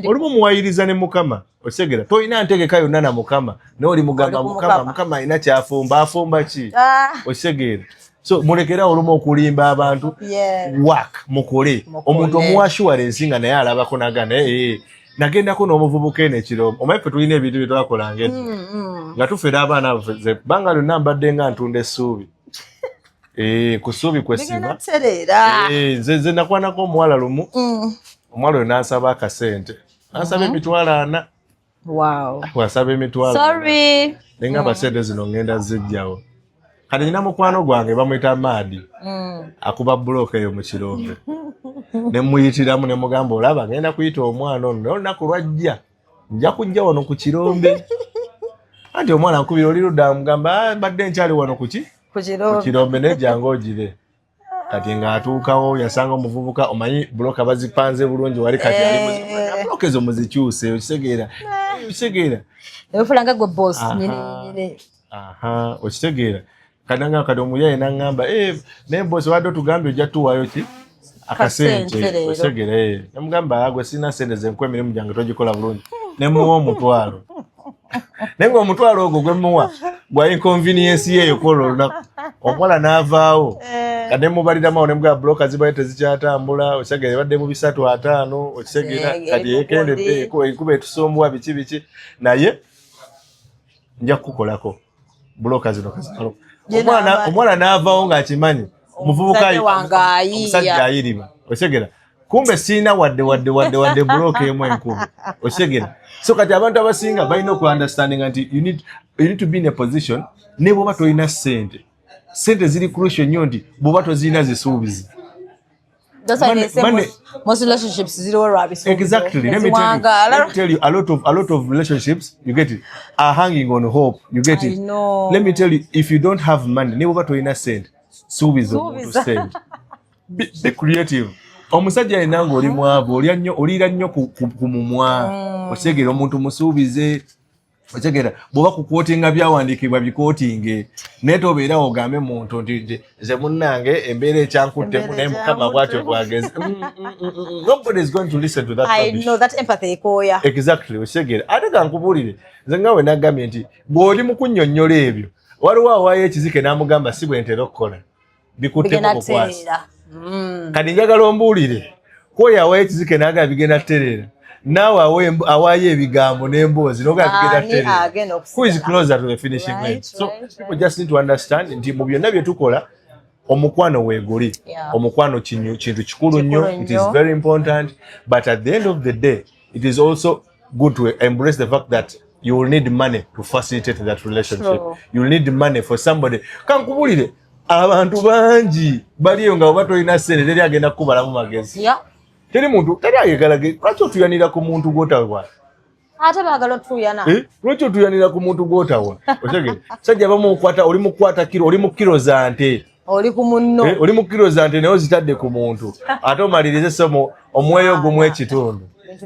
olumu muwayiriza ne mukama osegera toyina ntegeka yonna na mukama naye oli mugamba mukama alina kyafumba afumba ki osegera so mulekera olumu okulimba abantu work mukole omuntu omuwashuwala ensinga naye alabako nagana nagendako n'omuvubuka eno ekirombo omanyi ffe tulina ebintu bye twakolanga nga tufera abaana baffe banga lyonna mbadde nga ntunda essuubi ku ssuubi kwesiba nze nakwanako omuwala lumu omwala oyo n'ansaba akasente n'ansaba emitwalo 4 wasaba emitwalo nengamba sente zino ngenda zijjawo kati nina mukwano gwange bamwita Maadi akuba bulooka eyo mu Kirombe ne muyitiramu ne mugamba olaba ngenda kuyita omwana ono naye olunaku lwajja nja kujja wano ku Kirombe anti omwana ankubira oli ludda mugamba mbadde nkyali wano ku Kirombe nejjanga ogire kati ng'atuukawo yasanga omuvubuka omanyi bulooka bazipanze bulungi wali kati ali bulooka ezo muzikyuse okitegeera efulanga gwe boss okitegeera kananga kati omuyaye n'angamba naye bosi wadde otugambye ojja tuwaayo ki akasente osegera namugamba gwe sirina sente zenkuwa emirimu gyange togikola bulungi nemuwa omutwalo naye ng'omutwalo ogwo gwe muwa gwa inconvenience yeeyo kola olunaku omuwala n'avaawo kati nemubaliramu awo nemugamba bulooka zibayo tezikyatambula osegera ebadde mu 3-5 okisegera kati yekendedde enkuba etusombuwa biki naye nja kukukolako bulooka zino kazikalo omwana n'avaawo ng'akimanyi omuvubuka omusajja ayiriba osegera kumbe siina wadde bulooka emu enkumi osegera so kati abantu abasinga balina okuunderstandinga nti you need to be in a position ne bw'oba tolina ssente ziri crucial nnyo nti bw'oba tozirina zisuubizi. That's why they say most relationships zero rubbish. Exactly. Let me tell you, a lot of relationships, you get it, are hanging on hope. You get it. know. Let me tell you, if you don't have money, never to innocent. To send. Be creative. Omusajja enango oli mwavu, olira nnyo ku mumwa. Osegera omuntu musuubize. Osegera bwoba ku quotinga byawandiikibwa bikotinge. Neto obeera ogambe muntu nti nze munnange embeera ekyankuttemu naye Mukama bw'atyo bwageze. Nobody is going to listen to that. I know that empathy koya. Exactly. Osegera ate kankubuulire nze nga we nagambye nti bw'oli mu kunnyonnyola ebyo waliwo awaayo ekizike n'amugamba si bwe ntera okukola bikuttemu bukwasi. Kati njagala ombuulire koya awaye ekizike naga bigenda terera nawe awaye ebigambo n'emboozi noga bigenda terera. Who is closer to the finishing line? So people just need to understand nti mu byonna bye tukola omukwano weeguli. Omukwano kintu kikulu nnyo. It is very important, but at the end of the day it is also good to embrace the fact that you will need money to facilitate that relationship. True. You will need money for somebody. Kankubulire abantu bangi baliyo nga oba tolina ssente teri agenda kukubalamu magezi. Teri muntu teri ayegalage lwaki otuyanira ku muntu gwotawa ate baagala otuyana lwaki otuyanira ku muntu gwotawa otegere sajja abamu okwata oli mukwata kiro oli mu kiro za nte oli ku munno oli mu kiro za nte naye ozitadde ku muntu ate omalirize somo omweyo gumu ekitundu bintu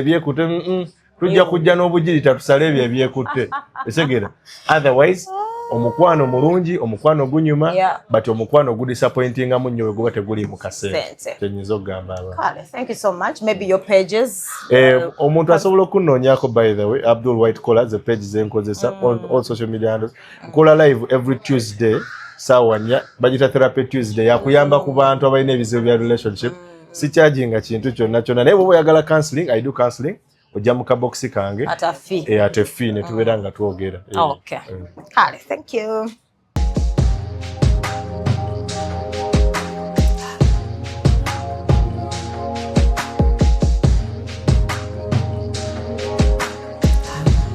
byekutte tujja kujja n'obugirita tusale ebyo ebyekutte esegera otherwise omukwano mulungi omukwano gunyuma but omukwano gudisappointinga mu nnyo guba teguli mu kaseera tenyinza okugamba abantu. Thank you so much. Maybe your pages omuntu asobola okunnoonyako by the way Abdul White Collar the page zenkozesa on all social media handles nkola live every Tuesday saawa 4 bagita therapy Tuesday yakuyamba ku bantu abalina ebizibu bya relationship si charging kintu kyonna kyonna naye bwe oyagala counseling I do counseling ojja mu kaboksi kange ate fee ne tubeera nga twogera. Okay. Kale, thank you.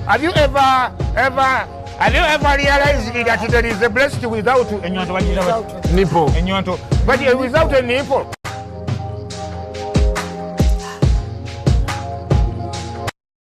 Have you ever realized that there is a breast without a nipple? But without a nipple.